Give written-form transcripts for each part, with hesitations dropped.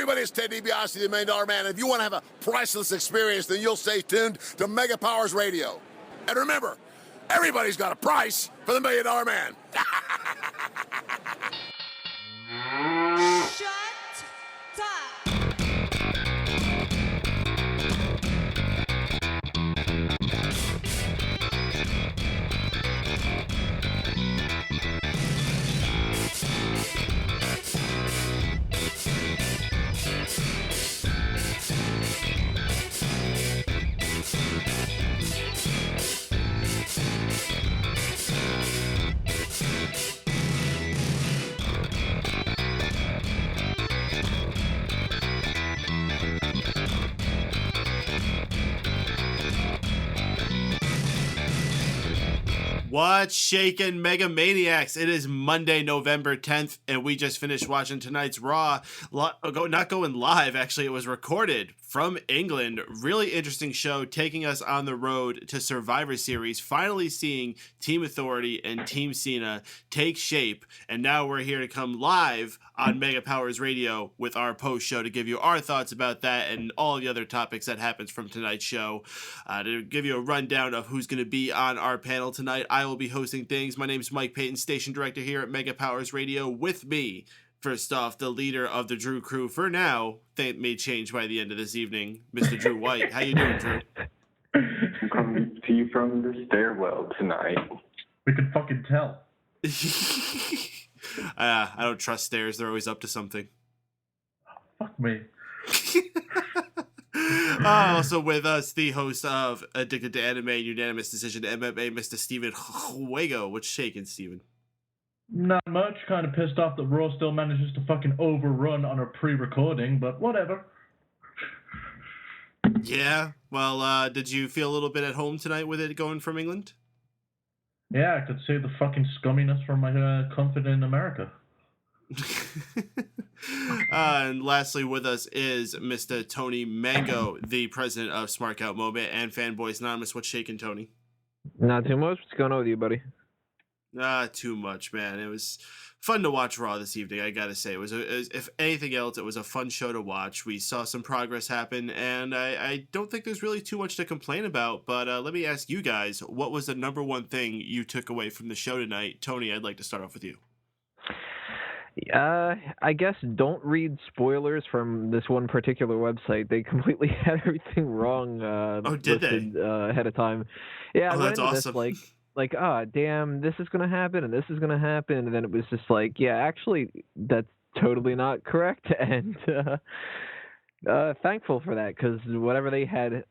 everybody, it's Ted DiBiase, the $1 Million Man. If you want to have a priceless experience, then you'll stay tuned to Mega Powers Radio. And remember, everybody's got a price for the $1 Million Man. Shut up. What's shaking, Mega Maniacs? It is Monday, November 10th, and we just finished watching tonight's Raw. Not going live, actually, it was recorded from England. Really interesting show, taking us on the road to Survivor Series, finally seeing Team Authority and Team Cena take shape, and now we're here to come live on Mega Powers Radio with our post show to give you our thoughts about that and all the other topics that happens from tonight's show. To give you a rundown of who's going to be on our panel tonight, I will be hosting things. My name is Mike Paden, station director here at Mega Powers Radio. With me, first off, the leader of the Drew crew for now. That may change by the end of this evening, Mr. Drew White. How you doing, Drew? I'm coming to you from the stairwell tonight. We can fucking tell. I don't trust stairs. They're always up to something. Fuck me. Also with us, the host of Addicted to Anime, Unanimous Decision MMA, Mr. Steven Wago. What's shaking, Steven? Not much. Kind of pissed off that Raw still manages to fucking overrun on our pre-recording, but whatever. Yeah. Well, did you feel a little bit at home tonight with it going from England? Yeah, I could see the fucking scumminess from my comfort in America. And lastly with us is Mr. Tony Mango, the president of Smart Out Moment and Fanboys Anonymous. What's shaking, Tony? Not too much. What's going on with you, buddy? Too much, man. It was fun to watch Raw this evening, I gotta say. It was if anything else, it was a fun show to watch. We saw some progress happen, and I don't think there's really too much to complain about, but let me ask you guys, what was the number one thing you took away from the show tonight? Tony, I'd like to start off with you. I guess don't read spoilers from this one particular website. They completely had everything wrong. Did they? Ahead of time. Yeah, I went That's into awesome. This damn, this is gonna happen and this is gonna happen, and then it was just like, yeah, actually, that's totally not correct, and thankful for that, because whatever they had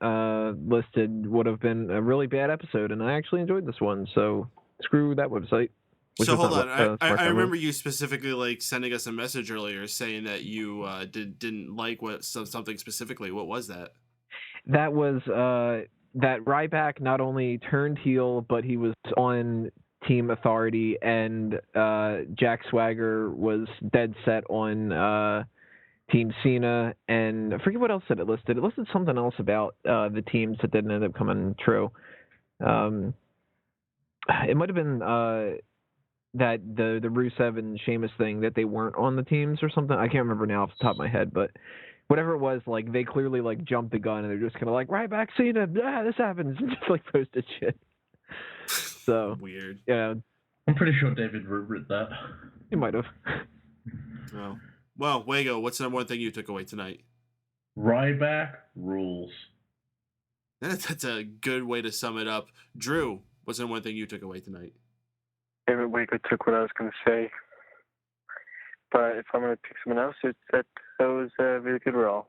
listed would have been a really bad episode, and I actually enjoyed this one. So screw that website. So hold on, I remember you specifically sending us a message earlier saying that you didn't like something specifically. What was that? That was that Ryback not only turned heel, but he was on Team Authority, and Jack Swagger was dead set on Team Cena, and I forget what else it listed. It listed something else about the teams that didn't end up coming true. It might have been that the Rusev and Sheamus thing, that they weren't on the teams or something. I can't remember now off the top of my head, but whatever it was, they clearly jumped the gun, and they're just kind of Ryback, Cena, this happens, and just posted shit. So weird. Yeah, I'm pretty sure David wrote that. He might have. Oh. Well, Wago, what's the number one thing you took away tonight? Ryback rules. That's a good way to sum it up. Drew, what's the number one thing you took away tonight? David Wago took what I was going to say. But if I'm going to pick someone else, it's that was a really good Raw.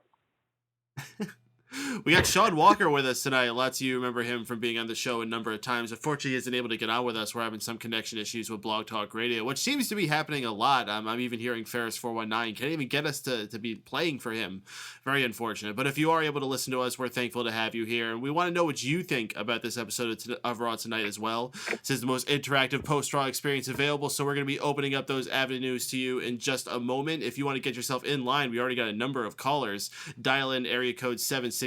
We got Shaun Walker with us tonight. Lots of you remember him from being on the show a number of times. Unfortunately, he isn't able to get on with us. We're having some connection issues with Blog Talk Radio, which seems to be happening a lot. I'm even hearing Ferris419 can't even get us to be playing for him. Very unfortunate. But if you are able to listen to us, we're thankful to have you here. And we want to know what you think about this episode of Raw tonight as well. This is the most interactive post-Raw experience available, so we're going to be opening up those avenues to you in just a moment. If you want to get yourself in line, we already got a number of callers. Dial in area code 760-512-7245.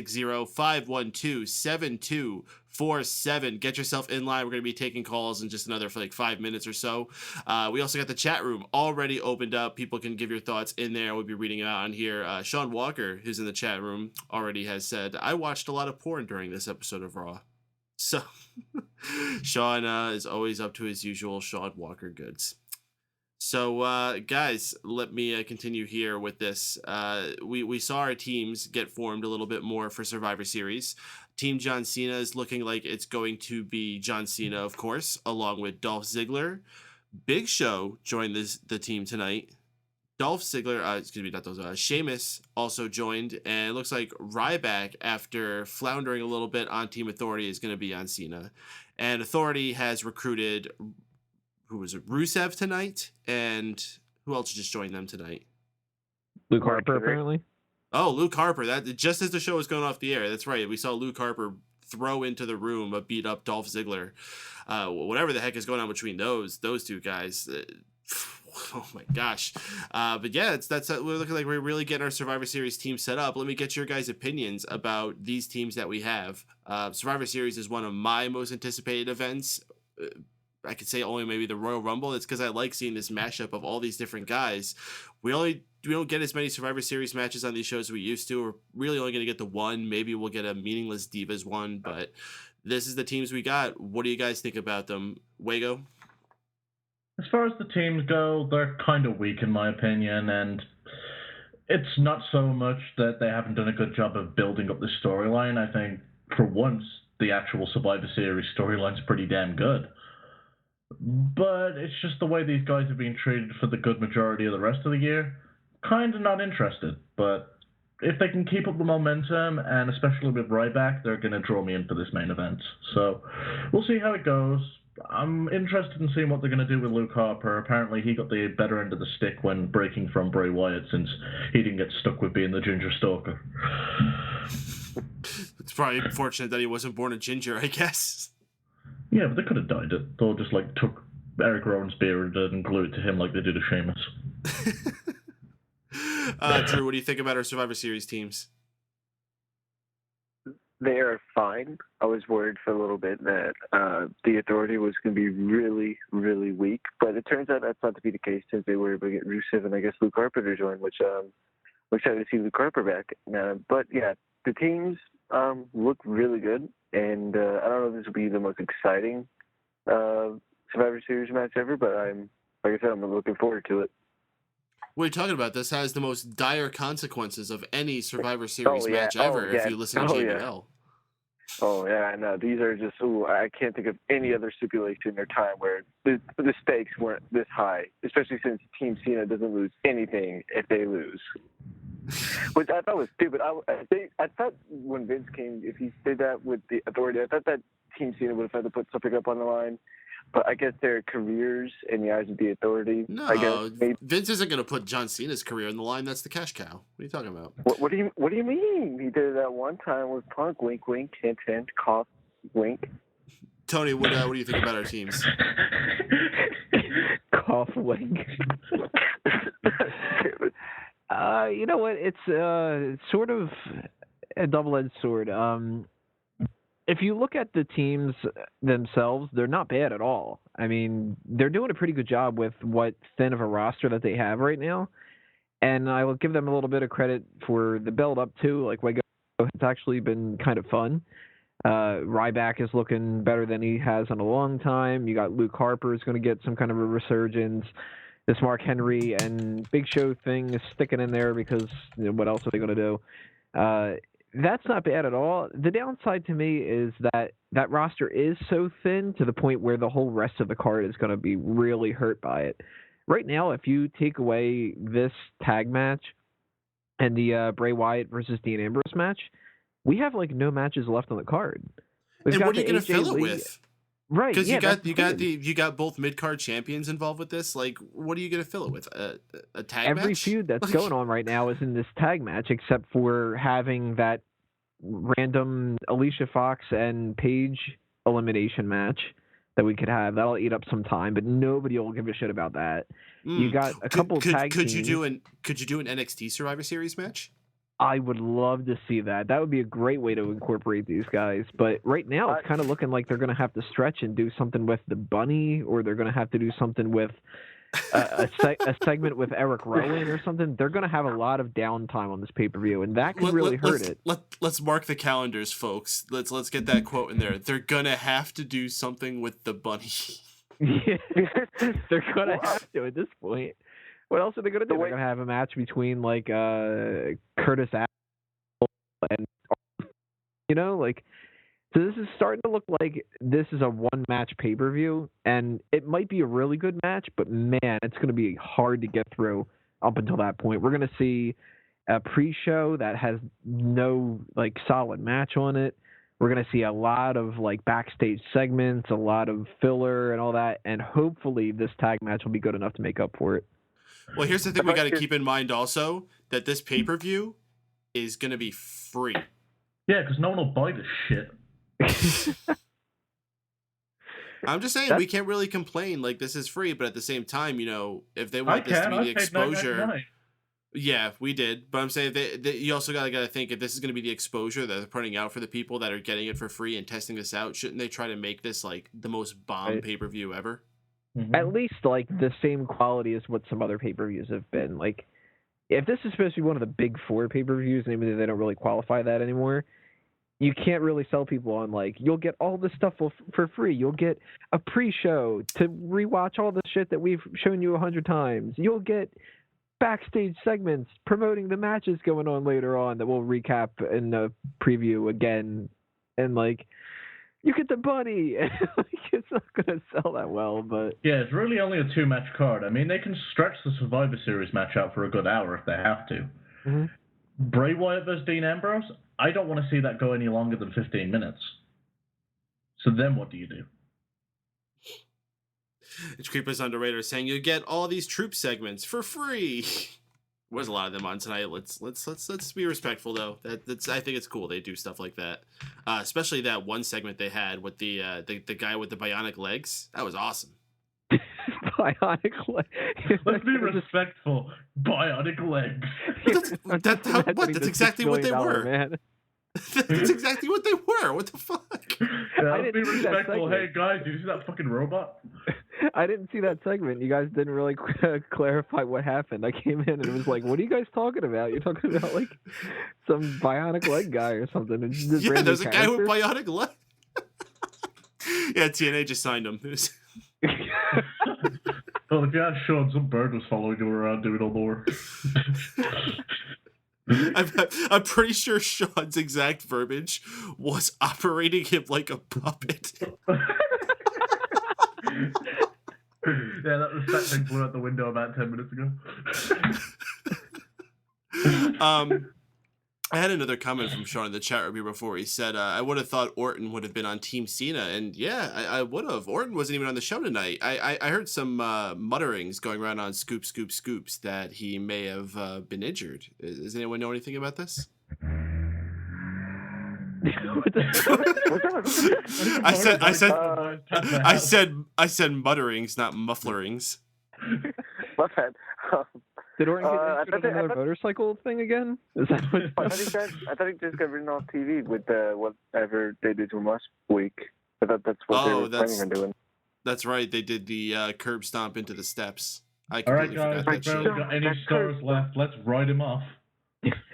877-616-1647. Get yourself in line. We're going to be taking calls in just another for like 5 minutes or so. We also got the chat room already opened up. People can give your thoughts in there. We'll be reading it out on here. Shaun Walker, who's in the chat room, already has said, I watched a lot of porn during this episode of Raw. So Shaun is always up to his usual Shaun Walker goods. So, guys, let me continue here with this. We saw our teams get formed a little bit more for Survivor Series. Team John Cena is looking like it's going to be John Cena, of course, along with Dolph Ziggler. Big Show joined the team tonight. Dolph Ziggler, Sheamus also joined, and it looks like Ryback, after floundering a little bit on Team Authority, is going to be on Cena. And Authority has recruited, who was it, Rusev tonight, and who else just joined them tonight? Luke Harper, apparently. Oh, Luke Harper. That just as the show was going off the air. That's right. We saw Luke Harper throw into the room a beat up Dolph Ziggler. Whatever the heck is going on between those two guys. Oh my gosh. But yeah, we're looking like we're really getting our Survivor Series team set up. Let me get your guys' opinions about these teams that we have. Survivor Series is one of my most anticipated events. I could say only maybe the Royal Rumble. It's because I like seeing this mashup of all these different guys. We don't get as many Survivor Series matches on these shows as we used to. We're really only going to get the one. Maybe we'll get a meaningless Divas one, but this is the teams we got. What do you guys think about them? Wago? As far as the teams go, they're kind of weak in my opinion, and it's not so much that they haven't done a good job of building up the storyline. I think, for once, the actual Survivor Series storyline's pretty damn good. But it's just the way these guys have been treated for the good majority of the rest of the year. Kind of not interested, but if they can keep up the momentum, and especially with Ryback, they're going to draw me in for this main event. So we'll see how it goes. I'm interested in seeing what they're going to do with Luke Harper. Apparently he got the better end of the stick when breaking from Bray Wyatt, since he didn't get stuck with being the Ginger Stalker. It's probably fortunate that he wasn't born a ginger, I guess. Yeah, but they could have dyed it. They just took Eric Rowan's beard and glued it to him like they did to Sheamus. Drew, what do you think about our Survivor Series teams? They are fine. I was worried for a little bit that the Authority was going to be really, really weak, but it turns out that's not to be the case, since they were able to get Rusev and I guess Luke Harper to join, which I'm excited to see Luke Harper back. But yeah, the teams look really good, and I don't know if this will be the most exciting Survivor Series match ever, but like I said, I'm looking forward to it. What are you talking about? This has the most dire consequences of any Survivor Series match ever, if you listen to JBL. Oh, yeah, I know. These are just, I can't think of any other stipulation or time where the stakes weren't this high, especially since Team Cena doesn't lose anything if they lose. Which I thought was stupid. I thought when Vince came, if he did that with the Authority, I thought that Team Cena would have had to put something up on the line. But I guess their careers in the eyes of the Authority. No, I guess Vince isn't going to put John Cena's career in the line. That's the cash cow. What are you talking about? What do you mean? He did it that one time with Punk. Wink, wink, hint, hint, cough, wink. Tony, what do you think about our teams? Cough, wink. You know what? It's sort of a double-edged sword. If you look at the teams themselves, they're not bad at all. I mean, they're doing a pretty good job with what thin of a roster that they have right now. And I will give them a little bit of credit for the build-up, too. Like, Wago, it's actually been kind of fun. Ryback is looking better than he has in a long time. You got Luke Harper is going to get some kind of a resurgence. This Mark Henry and Big Show thing is sticking in there because what else are they going to do? That's not bad at all. The downside to me is that roster is so thin to the point where the whole rest of the card is going to be really hurt by it. Right now, if you take away this tag match and the Bray Wyatt versus Dean Ambrose match, we have no matches left on the card. And what are you going to fill it with? Right, because you got both mid card champions involved with this. What are you going to fill it with? A tag match? Every feud that's going on right now is in this tag match, except for having that random Alicia Fox and Paige elimination match that we could have. That'll eat up some time, but nobody will give a shit about that. You got a couple tag teams. Could you do an NXT Survivor Series match? I would love to see that. That would be a great way to incorporate these guys. But right now, it's kind of looking like they're going to have to stretch and do something with the bunny, or they're going to have to do something with a segment with Eric Rowan or something. They're going to have a lot of downtime on this pay-per-view, and that could really hurt it. Let's mark the calendars, folks. Let's get that quote in there. They're going to have to do something with the bunny. Yeah, they're going to have to at this point. What else are they going to do? They're going to have a match between, like, Curtis Axel and, so this is starting to look like this is a one-match pay-per-view, and it might be a really good match, but, man, it's going to be hard to get through up until that point. We're going to see a pre-show that has no, solid match on it. We're going to see a lot of, backstage segments, a lot of filler and all that, and hopefully this tag match will be good enough to make up for it. Well, here's the thing we got to keep in mind also, that this pay-per-view is going to be free. Yeah, because no one will buy this shit. I'm just saying, we can't really complain. This is free, but at the same time, if they want this to be the exposure... Yeah, we did. But I'm saying you also got to think, if this is going to be the exposure that they're putting out for the people that are getting it for free and testing this out, shouldn't they try to make this, the most bomb pay-per-view ever? Mm-hmm. At least the same quality as what some other pay-per-views have been. If this is supposed to be one of the big four pay-per-views, maybe they don't really qualify that anymore. You can't really sell people on you'll get all this stuff for free. You'll get a pre-show to rewatch all the shit that we've shown you 100 times. You'll get backstage segments promoting the matches going on later on that we'll recap in the preview again, and you get the bunny. It's not going to sell that well, but yeah, it's really only a 2-match card. I mean, they can stretch the Survivor Series match out for a good hour if they have to. Mm-hmm. Bray Wyatt versus Dean Ambrose, I don't want to see that go any longer than 15 minutes. So then what do you do? It's Creepers Underrated saying you get all these troop segments for free. There's a lot of them on tonight. Let's be respectful though. I think it's cool they do stuff like that. Especially that one segment they had with the guy with the bionic legs. That was awesome. Bionic legs. Let's be respectful. Bionic legs. That's exactly what they were. Man. That's exactly what they were. What the fuck? Yeah, let's be respectful. Hey guys, did you see that fucking robot? I didn't see that segment. You guys didn't really clarify what happened. I came in and it was what are you guys talking about? You're talking about some bionic leg guy or something. Yeah, there's a guy with bionic leg. Yeah, TNA just signed him. Well, if you had Shaun, some bird was following you around doing all the work. I'm pretty sure Shaun's exact verbiage was operating him like a puppet. Yeah, that respect thing blew out the window about 10 minutes ago. I had another comment from Shaun in the chat room here before. He said, I would have thought Orton would have been on Team Cena. And yeah, I would have. Orton wasn't even on the show tonight. I heard some mutterings going around on Scoops that he may have been injured. Does anyone know anything about this? I said mutterings, not mufflerings. My bad. Did Orton get injured on another motorcycle thing again? Is that what? I thought he just got written off TV with whatever they did to him last week. I thought that's what they were planning on doing. That's right. They did the curb stomp into the steps. I completely forgot that shit. All right, guys, got any stars left? Let's write him off.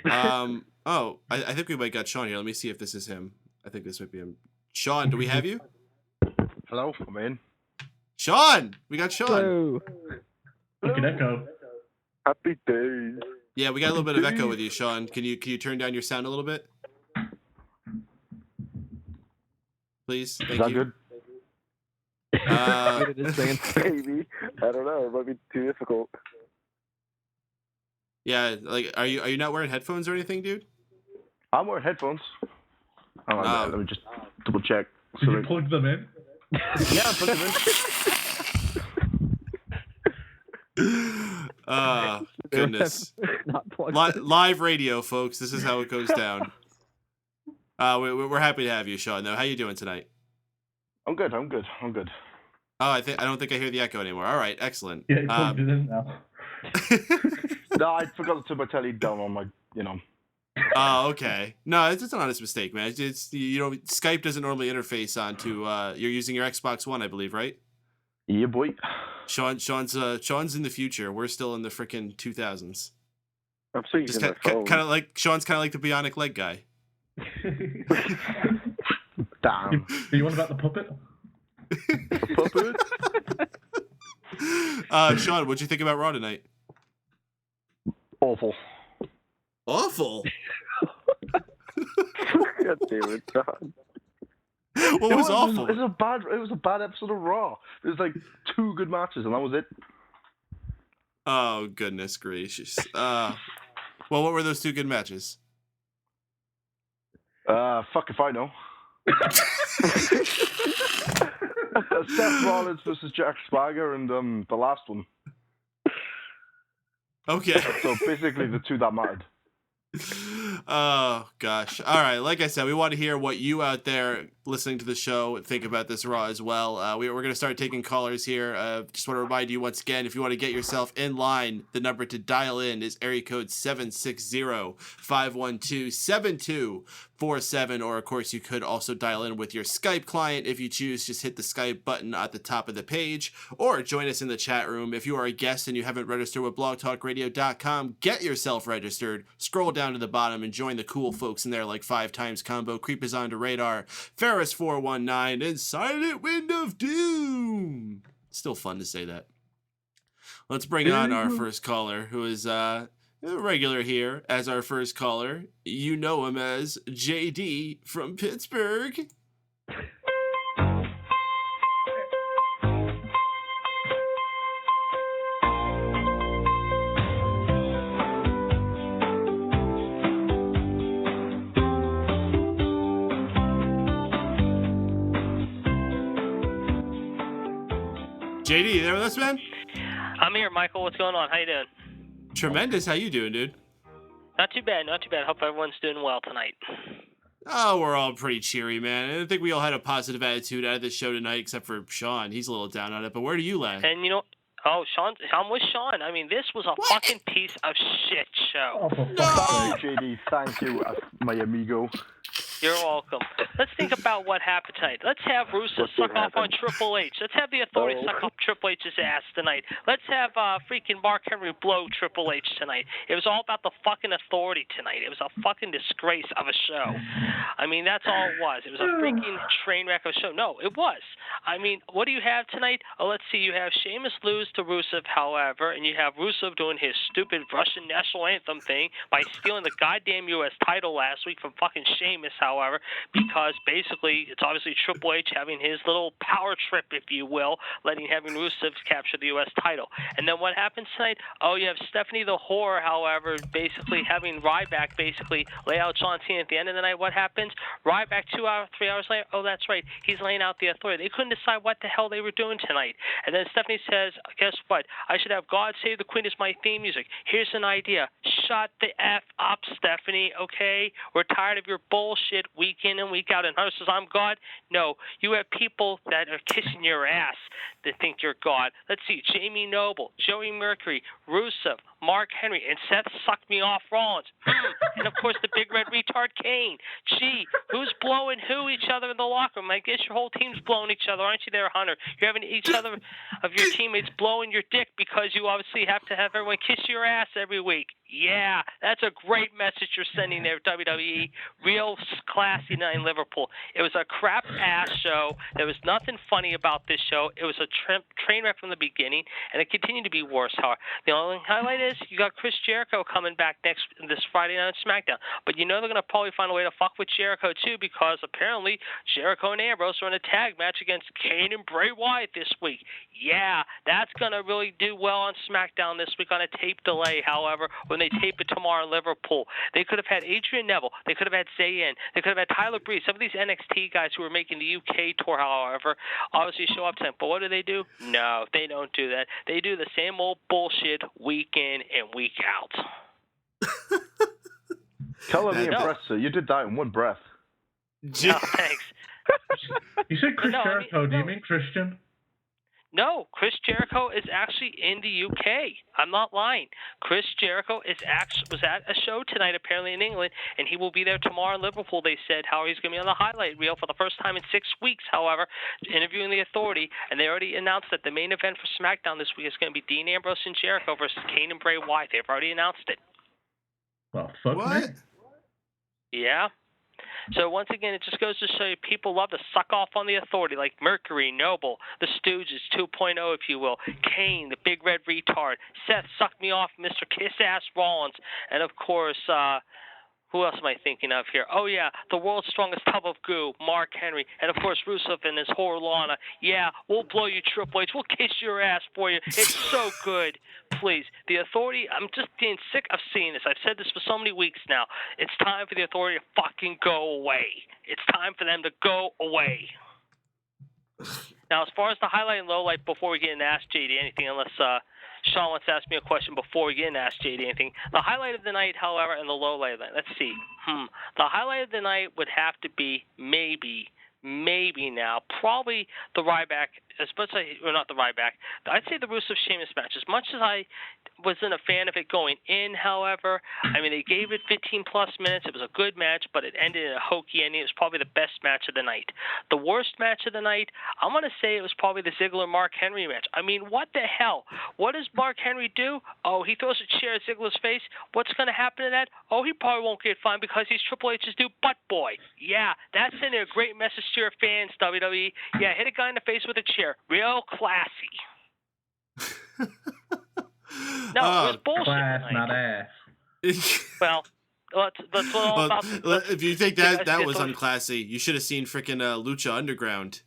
I think we might got Shaun here. Let me see if this is him. I think this might be him. Shaun, do we have you? Hello, I'm in. Shaun! We got Shaun. Hello. You can echo. Happy days. Yeah, we got a little bit of echo with you, Shaun. Can you turn down your sound a little bit? Please, thank you. Is that good? Maybe. I don't know. It might be too difficult. Yeah, are you not wearing headphones or anything, dude? I'm wearing headphones. Let me just double check. Did you plug them in? Yeah, I plugged them in. Goodness. Live radio, folks. This is how it goes down. We're happy to have you, Shaun. Though, how you doing tonight? I'm good. Oh, I don't think I hear the echo anymore. All right, excellent. Yeah, you plugged it in now. No, I forgot to turn my telly down on my, Oh, okay. No, it's an honest mistake, man. It's Skype doesn't normally interface onto. You're using your Xbox One, I believe, right? Yeah, boy. Sean's in the future. We're still in the freaking 2000s. I'm still Just using my phone. kind of like Sean's kind of like the bionic leg guy. Damn. Do you want about the puppet? The puppet? Sean, what'd you think about Raw tonight? Awful. Awful. God damn it, John. What was awful? It was a bad episode of Raw. There's like 2 good matches, and that was it. Oh, goodness gracious. Well, what were those 2 good matches? Fuck if I know. Seth Rollins versus Jack Swagger, and the last one. Okay. So basically the 2 that mattered. Oh gosh. All right, like I said, we want to hear what you out there listening to the show think about this Raw as well. We're going to start taking callers here. Just want to remind you once again, if you want to get yourself in line, the number to dial in is area code 760-512-7247, or of course you could also dial in with your Skype client if you choose. Just hit the Skype button at the top of the page, or join us in the chat room. If you are a guest and you haven't registered with blogtalkradio.com, get yourself registered. Scroll down to the bottom and join the cool folks in there like 5 Times Combo, Creepers on the Radar, Ferris 419, and Silent Wind of Doom. Still fun to say that. Let's bring on our first caller, who is a regular here as our first caller. You know him as JD from Pittsburgh. JD, you there with us, man? I'm here, Michael. What's going on? How you doing? Tremendous. How you doing, dude? Not too bad, not too bad. Hope everyone's doing well tonight. Oh, we're all pretty cheery, man. I think we all had a positive attitude out of this show tonight, except for Shaun. He's a little down on it, but where do you lie? And you know, Shaun, I'm with Shaun. I mean, this was a fucking piece of shit show. Oh, for fuck's sake. JD, thank you, my amigo. You're welcome. Let's think about what happened tonight. Let's have Rusev suck off on Triple H. Let's have the Authority suck off Triple H's ass tonight. Let's have freaking Mark Henry blow Triple H tonight. It was all about the fucking Authority tonight. It was a fucking disgrace of a show. I mean, that's all it was. It was a freaking train wreck of a show. No, it was. I mean, what do you have tonight? Oh, let's see. You have Sheamus lose to Rusev, however, and you have Rusev doing his stupid Russian national anthem thing by stealing the goddamn U.S. title last week from fucking Sheamus, however, because basically it's obviously Triple H having his little power trip, if you will, having Rusev capture the U.S. title. And then what happens tonight? Oh, you have Stephanie the Whore, however, basically having Ryback basically lay out John Cena at the end of the night. What happens? Ryback 3 hours later, oh, that's right, he's laying out the Authority. They couldn't decide what the hell they were doing tonight. And then Stephanie says, guess what? I should have God Save the Queen as my theme music. Here's an idea. Shut the F up, Stephanie, okay? We're tired of your bullshit week in and week out. And her says, I'm God. No, you have people that are kissing your ass that think you're God. Let's see, Jamie Noble, Joey Mercury, Rusev, Mark Henry, and Seth sucked me off Rollins. And, of course, the big red retard Kane. Gee, who's blowing who each other in the locker room? I guess your whole team's blowing each other, aren't you there, Hunter? You're having each other of your teammates blowing your dick because you obviously have to have everyone kiss your ass every week. Yeah, that's a great message you're sending there, WWE. Real classy night in Liverpool. It was a crap-ass show. There was nothing funny about this show. It was a train wreck from the beginning, and it continued to be worse. The only highlight is you got Chris Jericho coming back this Friday night on SmackDown. But you know they're going to probably find a way to fuck with Jericho, too, because apparently Jericho and Ambrose are in a tag match against Kane and Bray Wyatt this week. Yeah, that's going to really do well on SmackDown this week on a tape delay, however, when they tape it tomorrow in Liverpool. They could have had Adrian Neville. They could have had Zayn. They could have had Tyler Breeze. Some of these NXT guys who are making the UK tour, however, obviously show up tonight. But what do? No, they don't do that. They do the same old bullshit week in and week out. Tell me impressed, sir. You did that in one breath. No, thanks. You said Chris Jericho. Do you mean Christian? No, Chris Jericho is actually in the UK. I'm not lying. Chris Jericho was at a show tonight, apparently in England, and he will be there tomorrow in Liverpool. They said how he's going to be on the highlight reel for the first time in 6 weeks, however, interviewing the Authority. And they already announced that the main event for SmackDown this week is going to be Dean Ambrose and Jericho versus Kane and Bray Wyatt. They've already announced it. Well, fuck What? me. Yeah. So once again, it just goes to show you people love to suck off on the Authority, like Mercury, Noble, the Stooges 2.0, if you will, Kane, the big red retard, Seth sucked me off, Mr. Kiss-Ass Rollins, and of course, who else am I thinking of here? Oh, yeah, the world's strongest tub of goo, Mark Henry, and of course, Rusev and his whore Lana. Yeah, we'll blow you, Triple H. We'll kiss your ass for you. It's so good. Please, the Authority, I'm just getting sick of seeing this. I've said this for so many weeks now. It's time for the Authority to fucking go away. It's time for them to go away. Now, as far as the highlight and low light, before we get into Ask JD anything, unless Shaun wants to ask me a question before we get into Ask JD anything. The highlight of the night, however, and the low light of the night, let's see. The highlight of the night would have to be maybe now, probably the Ryback, especially, or not the Ryback, I'd say the Rusev Sheamus match. As much as I wasn't a fan of it going in, however, I mean, they gave it 15-plus minutes. It was a good match, but it ended in a hokey ending. It was probably the best match of the night. The worst match of the night, I'm going to say it was probably the Ziggler-Mark Henry match. I mean, what the hell? What does Mark Henry do? Oh, he throws a chair at Ziggler's face. What's going to happen to that? Oh, he probably won't get fined because he's Triple H's new butt boy. Yeah, that's sending a great message to your fans, WWE. Yeah, hit a guy in the face with a chair. Real classy. No, it was bullshit. Class, not ass. Well, that's what all about. If you think that was unclassy, you should have seen freaking Lucha Underground.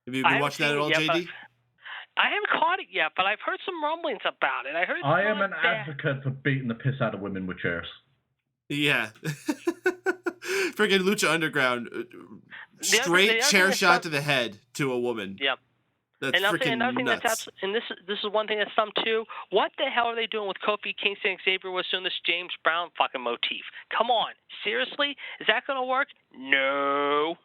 Have you been watching that at all, JD? I haven't caught it yet, but I've heard some rumblings about it. I am an advocate for beating the piss out of women with chairs. Yeah. Freaking Lucha Underground. Straight chair shot to the head to a woman. Yep. That's freaking nuts. And this is one thing that's dumb too. What the hell are they doing with Kofi Kingston and Xavier Woods doing this James Brown fucking motif? Come on, seriously? Is that gonna work? No.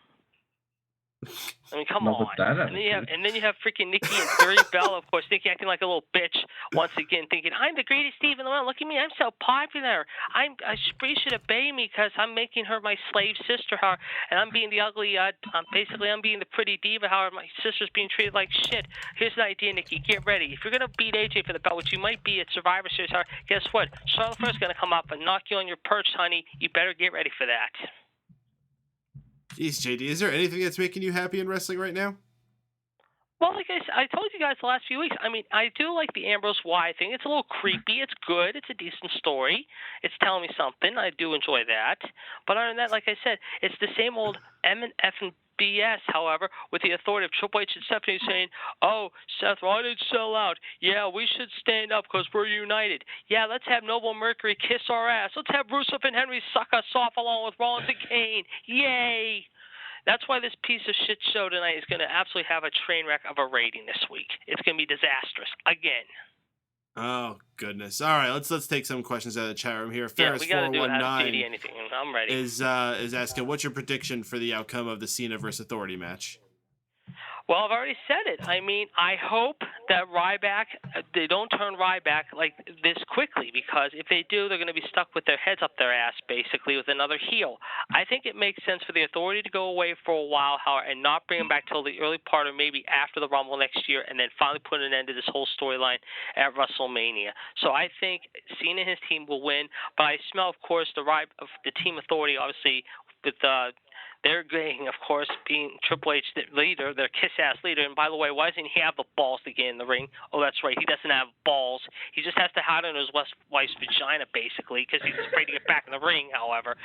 I mean, come on. And then you have freaking Nikki and Dirty Bella, of course. Nikki acting like a little bitch once again, thinking, I'm the greatest Steve in the world. Look at me. I'm so popular. Spree should obey me because I'm making her my slave sister. And I'm being the ugly, basically I'm being the pretty diva. However, my sister's being treated like shit. Here's an idea, Nikki. Get ready. If you're going to beat AJ for the belt, which you might be at Survivor Series, guess what? Charlotte Flair's going to come up and knock you on your perch, honey. You better get ready for that. Jeez, JD, is there anything that's making you happy in wrestling right now? Well, like I told you guys the last few weeks, I mean, I do like the Ambrose Wyatt thing. It's a little creepy. It's good. It's a decent story. It's telling me something. I do enjoy that. But other than that, like I said, it's the same old M and F and BS, however, with the authority of Triple H and Stephanie saying, oh, Seth, why did sell out? Yeah, we should stand up because we're united. Yeah, let's have Noble Mercury kiss our ass. Let's have Rusev and Henry suck us off along with Rollins and Kane. Yay! That's why this piece of shit show tonight is going to absolutely have a train wreck of a rating this week. It's going to be disastrous again. Oh goodness! All right, let's take some questions out of the chat room here. Ferris we got to do it. 419 anything. I'm ready. Is asking, what's your prediction for the outcome of the Cena versus Authority match? Well, I've already said it. I mean, I hope that Ryback, they don't turn Ryback like this quickly, because if they do, they're going to be stuck with their heads up their ass, basically, with another heel. I think it makes sense for the Authority to go away for a while, however, and not bring them back till the early part or maybe after the Rumble next year, and then finally put an end to this whole storyline at WrestleMania. So I think Cena and his team will win, but I smell, of course, the Team Authority, obviously, with their gang, of course, being Triple H leader, their kiss-ass leader. And by the way, why doesn't he have the balls to get in the ring? Oh, that's right. He doesn't have balls. He just has to hide on his wife's vagina, basically, because he's afraid to get back in the ring, however.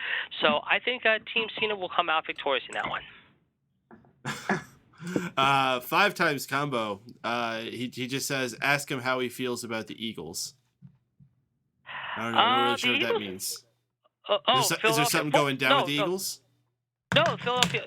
So I think Team Cena will come out victorious in that one. 5 times combo. He just says, ask him how he feels about the Eagles. I don't know. I'm not really sure what that means. Is there something going down with the Eagles? No,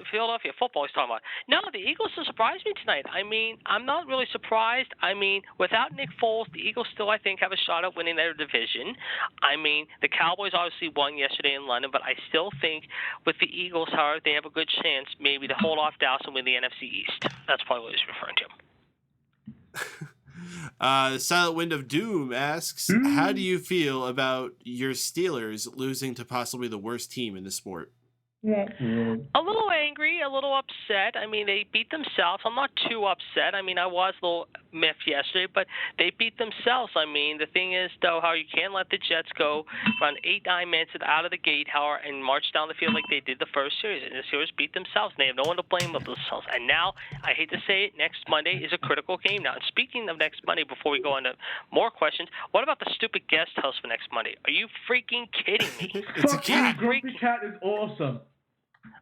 Philadelphia football he's talking about. No, the Eagles have surprised me tonight. I mean, I'm not really surprised. I mean, without Nick Foles, the Eagles still, I think, have a shot at winning their division. I mean, the Cowboys obviously won yesterday in London, but I still think with the Eagles, however, they have a good chance maybe to hold off Dallas and win the NFC East. That's probably what he's referring to. The Silent Wind of Doom asks, how do you feel about your Steelers losing to possibly the worst team in the sport? A little angry, a little upset. I mean, they beat themselves. I'm not too upset. I mean, I was a little miffed yesterday, but they beat themselves. I mean, the thing is, though, how you can't let the Jets go run 8-9 minutes out of the gate, and march down the field like they did the first series. And the series beat themselves, and they have no one to blame but themselves. And now, I hate to say it, next Monday is a critical game now. And speaking of next Monday, before we go into more questions, what about the stupid guest host for next Monday? Are you freaking kidding me? It's a cat. Grumpy Cat is awesome.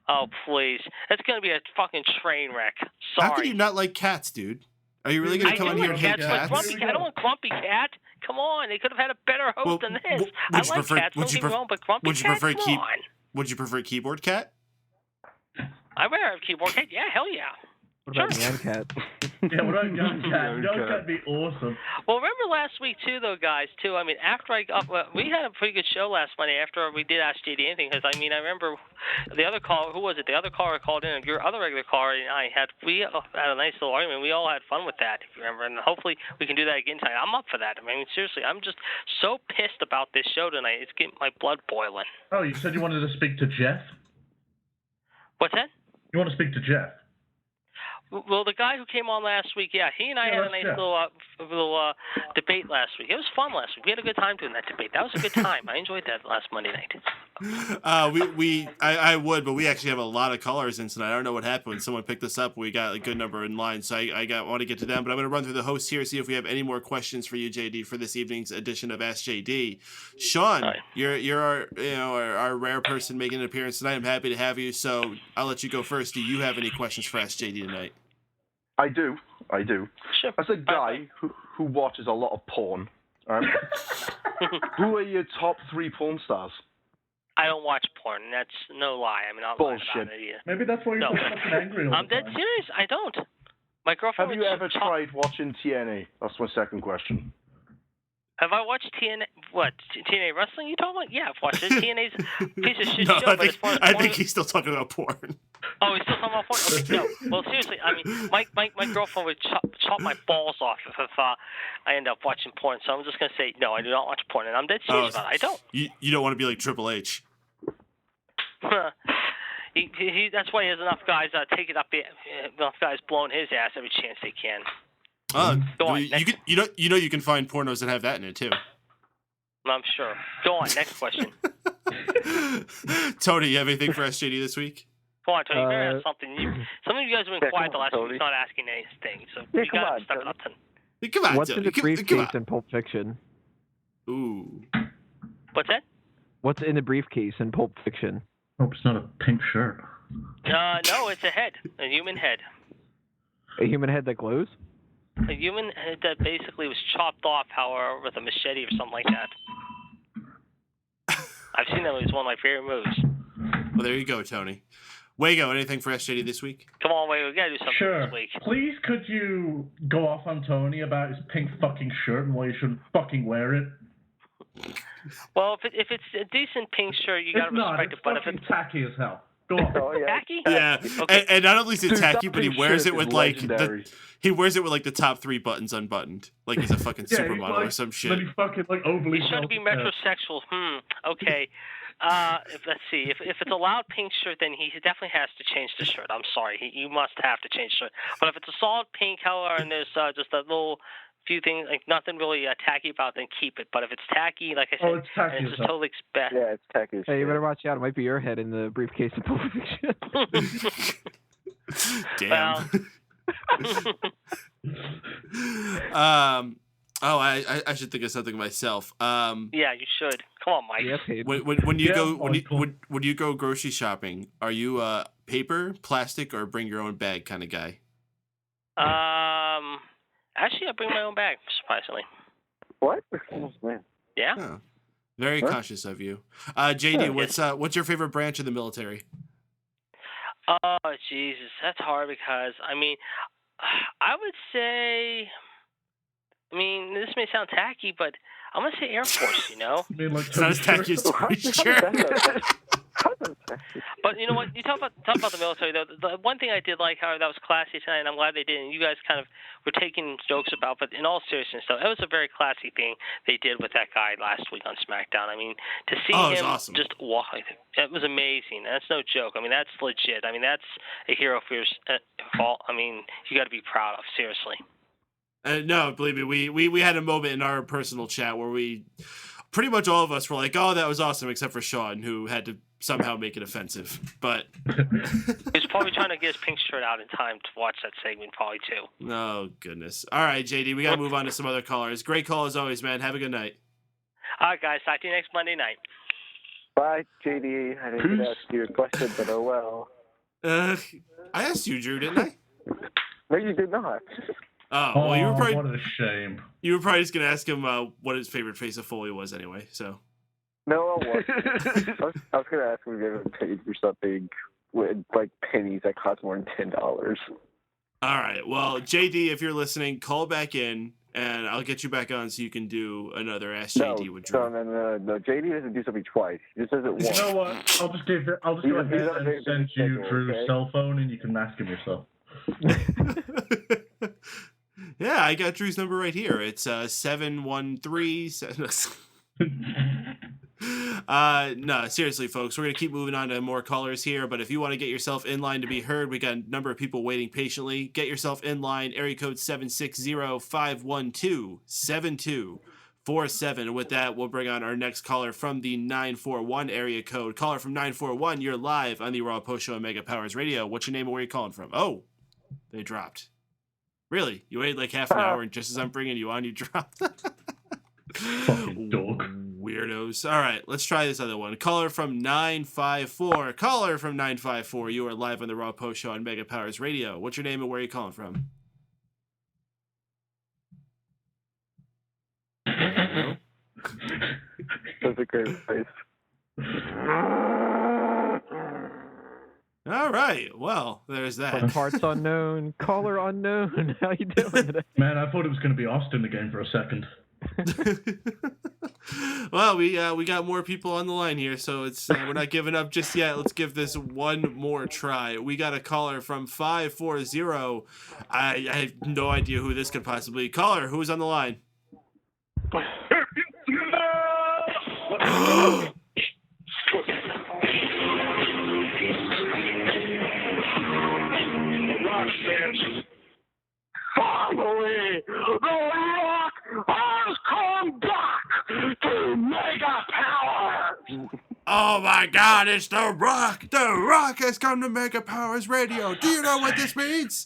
Oh, please. That's going to be a fucking train wreck. Sorry. How can you not like cats, dude? Are you really going to come on here and hate cats? I don't want Grumpy Cat. Come on. They could have had a better host than this. I like cats. Don't get me wrong, but Grumpy Cat, come on. Would you prefer Keyboard Cat? I'd rather have Keyboard Cat. Yeah, hell yeah. What about Nyan Cat? Yeah, what about Young Cat? Young Cat would be awesome. Well, remember last week, too, though, guys, too. I mean, after we had a pretty good show last Monday after we did Ask JD Anything, because, I mean, I remember the other caller, who was it? The other caller called in, and your other regular caller and I had a nice little argument. We all had fun with that, if you remember, and hopefully we can do that again tonight. I'm up for that. I mean, seriously, I'm just so pissed about this show tonight. It's getting my blood boiling. Oh, you said you wanted to speak to Jeff? What's that? You want to speak to Jeff? Well, the guy who came on last week, yeah, he and I had a nice little debate last week. It was fun last week. We had a good time doing that debate. That was a good time. I enjoyed that last Monday night. I would, but we actually have a lot of callers in tonight. I don't know what happened when someone picked us up. We got a good number in line, so I want to get to them. But I'm going to run through the hosts here, see if we have any more questions for you, JD, for this evening's edition of Ask JD. Shaun, you're our rare person making an appearance tonight. I'm happy to have you, so I'll let you go first. Do you have any questions for Ask JD tonight? I do. Sure. As a guy who watches a lot of porn, who are your top 3 porn stars? I don't watch porn. That's no lie. I mean, I'm not lying about it either. Maybe that's why you're so fucking angry all the I'm dead time. serious. I don't. My girlfriend. Have you ever tried watching TNA? That's my second question. Have I watched TNA? What? TNA wrestling you talking about? Yeah, I've watched it. TNA's a piece of shit show. I think he's still talking about porn. Oh, he's still talking about porn? Okay, no. Well, seriously, I mean, my girlfriend would chop my balls off if I end up watching porn. So I'm just going to say, no, I do not watch porn. And I'm dead serious about it. I don't. You don't want to be like Triple H. That's why he has enough guys take it up. Enough guys blowing his ass every chance they can. Go on. You can find pornos that have that in it too. I'm sure. Go on. Next question. Tony, you have anything for SJD this week? Go on, Tony. You better have something. Some of you guys have been quiet the last week, not asking anything. So you got to step it up. Come on, What's Tony. in the briefcase in Pulp Fiction? Ooh. What's that? What's in the briefcase in Pulp Fiction? Hope it's not a pink shirt. No, it's a head. A human head. A human head that glows? A human head that basically was chopped off, however, with a machete or something like that. I've seen that. It was one of my favorite movies. Well, there you go, Tony. Wago, anything for SJD this week? Come on, Wago. We got to do something this week. Please, could you go off on Tony about his pink fucking shirt and why you shouldn't fucking wear it? Well, if it's a decent pink shirt, you got to respect it. But if it's tacky as hell. Go on. Oh, yeah. Tacky? Yeah, Okay. and not only is it tacky, but he wears it with like legendary. he wears it with like the top 3 buttons unbuttoned, like he's a fucking supermodel or some shit. Then he fucking like overly. He's trying to be metrosexual. Okay. Let's see. If it's a loud pink shirt, then he definitely has to change the shirt. I'm sorry. You must have to change the shirt. But if it's a solid pink color and there's just a little few things, like nothing really tacky about it, then keep it. But if it's tacky, like I said, it's tacky and it's just totally expect. Yeah, it's tacky. Hey, you better watch out. It might be your head in the briefcase of Pulp Fiction. Damn. I should think of something myself. Yeah, you should. Come on, Mike. Yeah, when you go grocery shopping, are you a paper, plastic, or bring your own bag kind of guy? Actually, I bring my own bag, surprisingly. What? Oh, man. Yeah. Oh, very conscious of you. JD, what's your favorite branch of the military? Oh, Jesus, that's hard because, I mean, I would say, this may sound tacky, but I'm going to say Air Force, you know? It's not as tacky as Tory's shirt. How's that But you know what? You talk about the military though. The one thing I did like how that was classy tonight, and I'm glad they did. And you guys kind of were taking jokes about, but in all seriousness, though, it was a very classy thing they did with that guy last week on SmackDown. I mean, to see him awesome. just walk, it was amazing. That's no joke. I mean, that's legit. I mean, that's a hero for your fault. I mean, you got to be proud of. Seriously. No, believe me, we had a moment in our personal chat where we pretty much all of us were like, "Oh, that was awesome," except for Shaun, who had to somehow make it offensive. But he's probably trying to get his pink shirt out in time to watch that segment, probably too. Oh goodness! All right, JD, we gotta move on to some other callers. Great call as always, man. Have a good night. All right, guys. Talk to you next Monday night. Bye, JD. I didn't ask you a question, but oh well. I asked you, Drew, didn't I? No, you did not. Oh, well, you were probably. What a shame. You were probably just gonna ask him what his favorite face of Foley was, anyway. So. No, I wasn't. I was gonna ask him if he ever paid for something with like pennies that cost more than $10. All right. Well, JD, if you're listening, call back in, and I'll get you back on so you can do another Ask JD with Drew. No. JD doesn't do something twice. He just does it once. You know what? I'll just go ahead and send you Drew's cell phone, and you can ask him yourself. Yeah, I got Drew's number right here. It's 713. No, seriously, folks, we're gonna keep moving on to more callers here. But if you want to get yourself in line to be heard, we got a number of people waiting patiently. Get yourself in line. Area code 760-512-7247. With that, we'll bring on our next caller from the 941 area code. Caller from 941, you're live on the Raw Post Show on Mega Powers Radio. What's your name and where are you calling from? Oh, they dropped. Really? You waited like half an hour, and just as I'm bringing you on, you dropped? Fucking dog. Weirdos. All right, let's try this other one. Caller from 954. Caller from 954. You are live on the Raw Post Show on Mega Powers Radio. What's your name and where are you calling from? That's a great face. All right. Well, there's that. Parts unknown, caller unknown. How you doing today? Man, I thought it was going to be Austin again for a second. Well, we got more people on the line here, so it's we're not giving up just yet. Let's give this one more try. We got a caller from 540. I have no idea who this could possibly be. Caller, who's on the line? Finally, The Rock has come back to Mega Powers. Oh my God, it's The Rock! The Rock has come to Mega Powers Radio. Do you know what this means?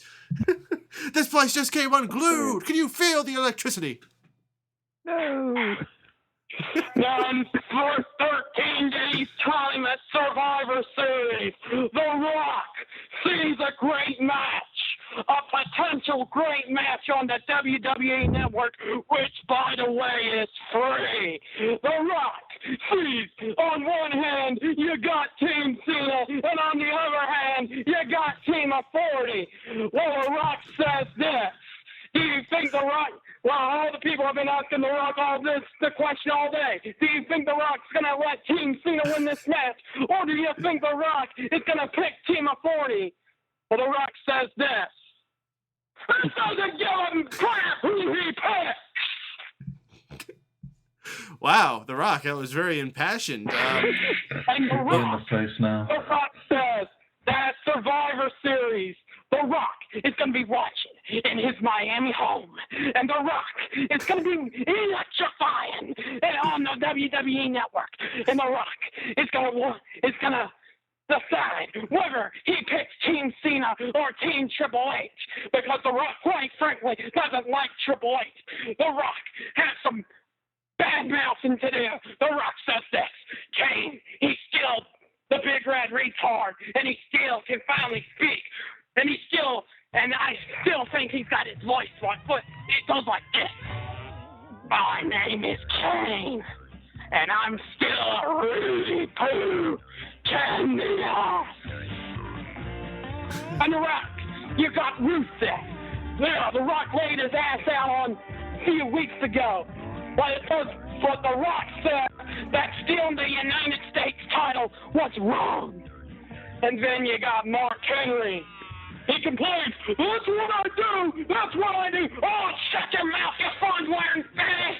This place just came unglued. Can you feel the electricity? No. And for 13 days' time at Survivor Series, The Rock sees a great match, a potential great match on the WWE Network, which, by the way, is free. The Rock sees, on one hand, you got Team Cena, and on the other hand, you got Team Authority. Well, The Rock says this. Do you think The Rock... Well, all the people have been asking The Rock the question all day. Do you think The Rock's going to let Team Cena win this match? Or do you think The Rock is going to pick Team Authority? Well, The Rock says this. It doesn't give him crap who he picks. Wow, The Rock, that was very impassioned. And The Rock, in the face now. The Rock says that Survivor Series, The Rock is going to be watching in his Miami home. And The Rock is going to be electrifying on the WWE Network. And The Rock is going to decide whether he picks Team Cena or Team Triple H. Because The Rock, quite frankly, doesn't like Triple H. The Rock has some bad mouthing to do. The Rock says this. Kane, he's still the big red retard. And he still can finally speak. And I still think he's got his voice like, but it goes like this. My name is Kane, and I'm still a Rudy Poo candy ass. And The Rock, you got Rusev. Yeah, The Rock laid his ass out on a few weeks ago. But The Rock said that stealing the United States title was wrong. And then you got Mark Henry. He complains, that's what I do! That's what I do! Oh, shut your mouth, you fun wearing fanny!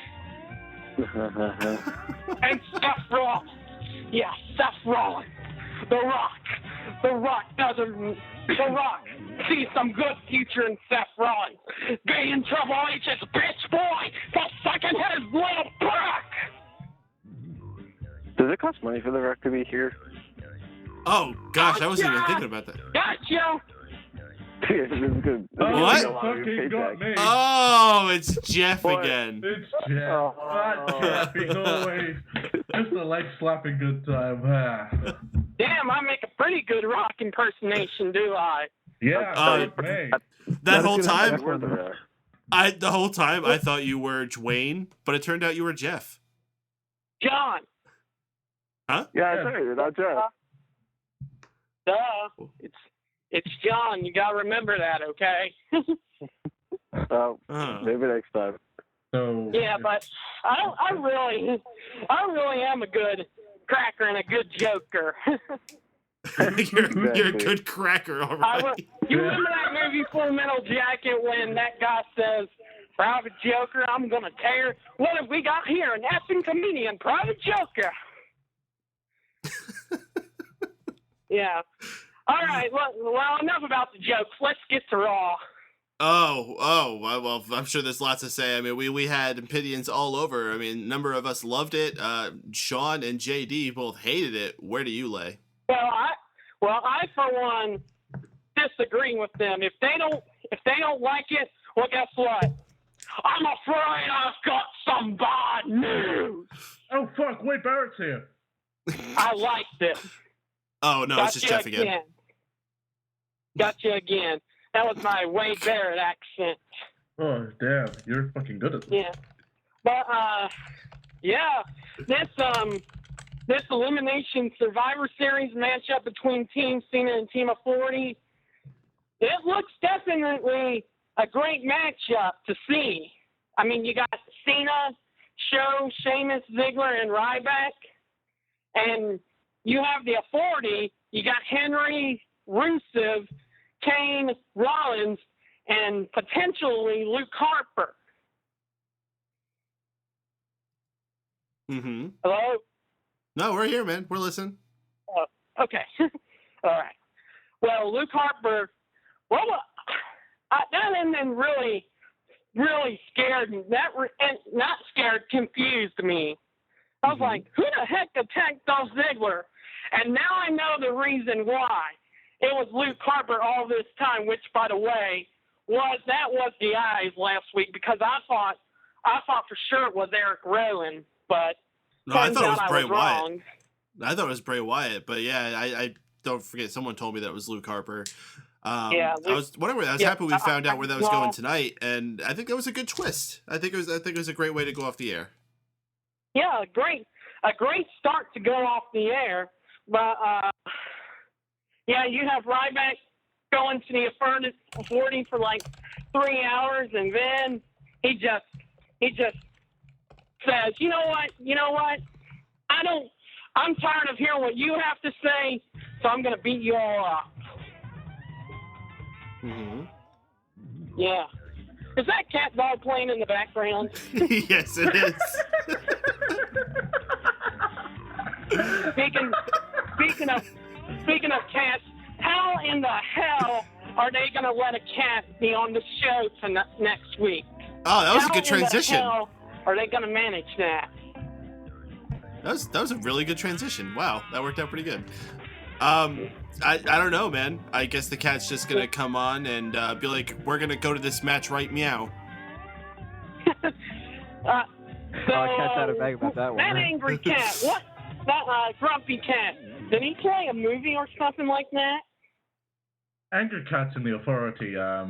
And Seth Rollins. Yeah, Seth Rollins. The Rock sees some good future in Seth Rollins. Being Triple H's bitch boy for sucking his little prick! Does it cost money for The Rock to be here? Oh, gosh, I wasn't even thinking about that. Gotcha! This is good. What? Fucking got me. Oh, it's Jeff again. It's Jeff. Jeffy, no way. Just a leg slapping good time. Damn, I make a pretty good Rock impersonation, do I? Yeah, me. That whole time, The I thought you were Dwayne, but it turned out you were Jeff. John. Huh? Yeah, sorry, not Jeff. Duh. It's John. You gotta remember that, okay? Maybe next time. So, yeah, but I really am a good cracker and a good joker. You're a good cracker, all right. You remember that movie Full Metal Jacket when that guy says, "Private Joker, I'm gonna tear." What have we got here? An effing comedian, Private Joker. Yeah. All right. Well, enough about the jokes. Let's get to Raw. Well, I'm sure there's lots to say. I mean, we had opinions all over. I mean, a number of us loved it. Shaun and JD both hated it. Where do you lay? Well, I for one disagree with them. If they don't like it, well, guess what? I'm afraid I've got some bad news. Oh fuck! Wade Barrett's here. I like this. Oh no, it's just Jeff again. Gotcha again. That was my Wade Barrett accent. Oh damn, you're fucking good at this. Yeah, but this Elimination Survivor Series matchup between Team Cena and Team Authority, it looks definitely a great matchup to see. I mean, you got Cena, Shaun, Sheamus, Ziggler, and Ryback, and you have the Authority. You got Henry, Rusev, Kane, Rollins, and potentially Luke Harper. Mm-hmm. Hello? No, we're here, man. We're listening. Okay. All right. Well, Luke Harper, that and then really scared, not scared, confused me. I was like, who the heck attacked Dolph Ziggler? And now I know the reason why. It was Luke Harper all this time, which, by the way, was the eyes last week, because I thought for sure it was Eric Rowan, but no, I thought it was Bray Wyatt. Wrong. I thought it was Bray Wyatt, but yeah, I don't forget. Someone told me that it was Luke Harper. Yeah, I was happy we found out where that was going tonight, and I think that was a good twist. I think it was a great way to go off the air. Yeah, a great start to go off the air, but yeah, you have Ryback going to the Authority for like 3 hours, and then he just says, you know what? I'm tired of hearing what you have to say, so I'm gonna beat you all up. Mm-hmm. Yeah. Is that cat dog playing in the background? Yes, it is. Speaking of cats, how in the hell are they going to let a cat be on the show next week? Oh, that was a good transition. How are they going to manage that? That was a really good transition. Wow, that worked out pretty good. I don't know, man. I guess the cat's just gonna come on and be like, "We're gonna go to this match, right? Meow." So, cat's out of bag about that one. That angry cat, what? That grumpy cat. Did he play a movie or something like that? Angry Cat's in the Authority. I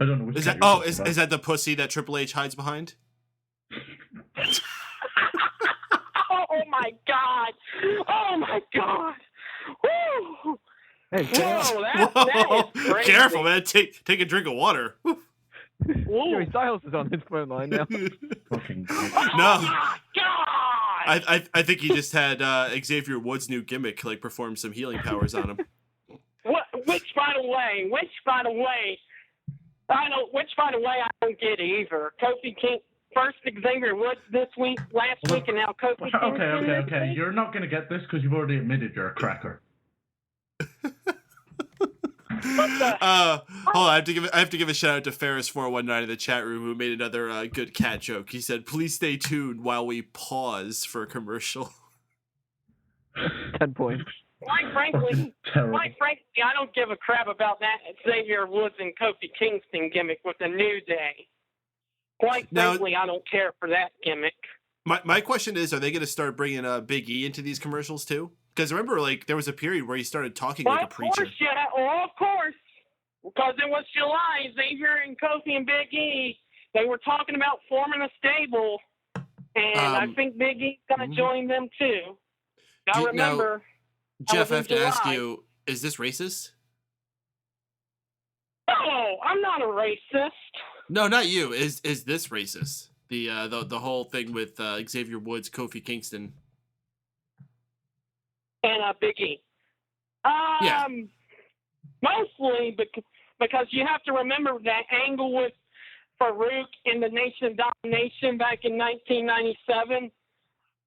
don't know which. Is that is that the pussy that Triple H hides behind? Oh my God! Oh my God! Woo! Hey, whoa, that is crazy. Careful, man. Take a drink of water. Joey Styles is on his phone line now. Fucking oh no. my God! I think he just had Xavier Woods' new gimmick, like perform some healing powers on him. Which, by the way, I don't get either. Kofi King, first Xavier Woods this week, last week, and now Kofi King. Okay. You're not going to get this because you've already admitted you're a cracker. Hold on, I have to give a shout out to Ferris419 in the chat room who made another good cat joke. He said, "Please stay tuned while we pause for a commercial." 10 points. Quite frankly, I don't give a crap about that Xavier Woods and Kofi Kingston gimmick with the New Day. Quite frankly, I don't care for that gimmick. My question is, are they going to start bringing Big E into these commercials too? Because remember, like, there was a period where he started talking like a preacher. Of course. Because it was July, Xavier and Kofi and Big E, they were talking about forming a stable, and I think Big E's going to join them too. Now remember, Jeff, I have to ask you, is this racist? No, I'm not a racist. No, not you. Is this racist? The whole thing with Xavier Woods, Kofi Kingston, and Big E. Yeah. Mostly because you have to remember that angle with Farouk in the Nation of Domination back in 1997.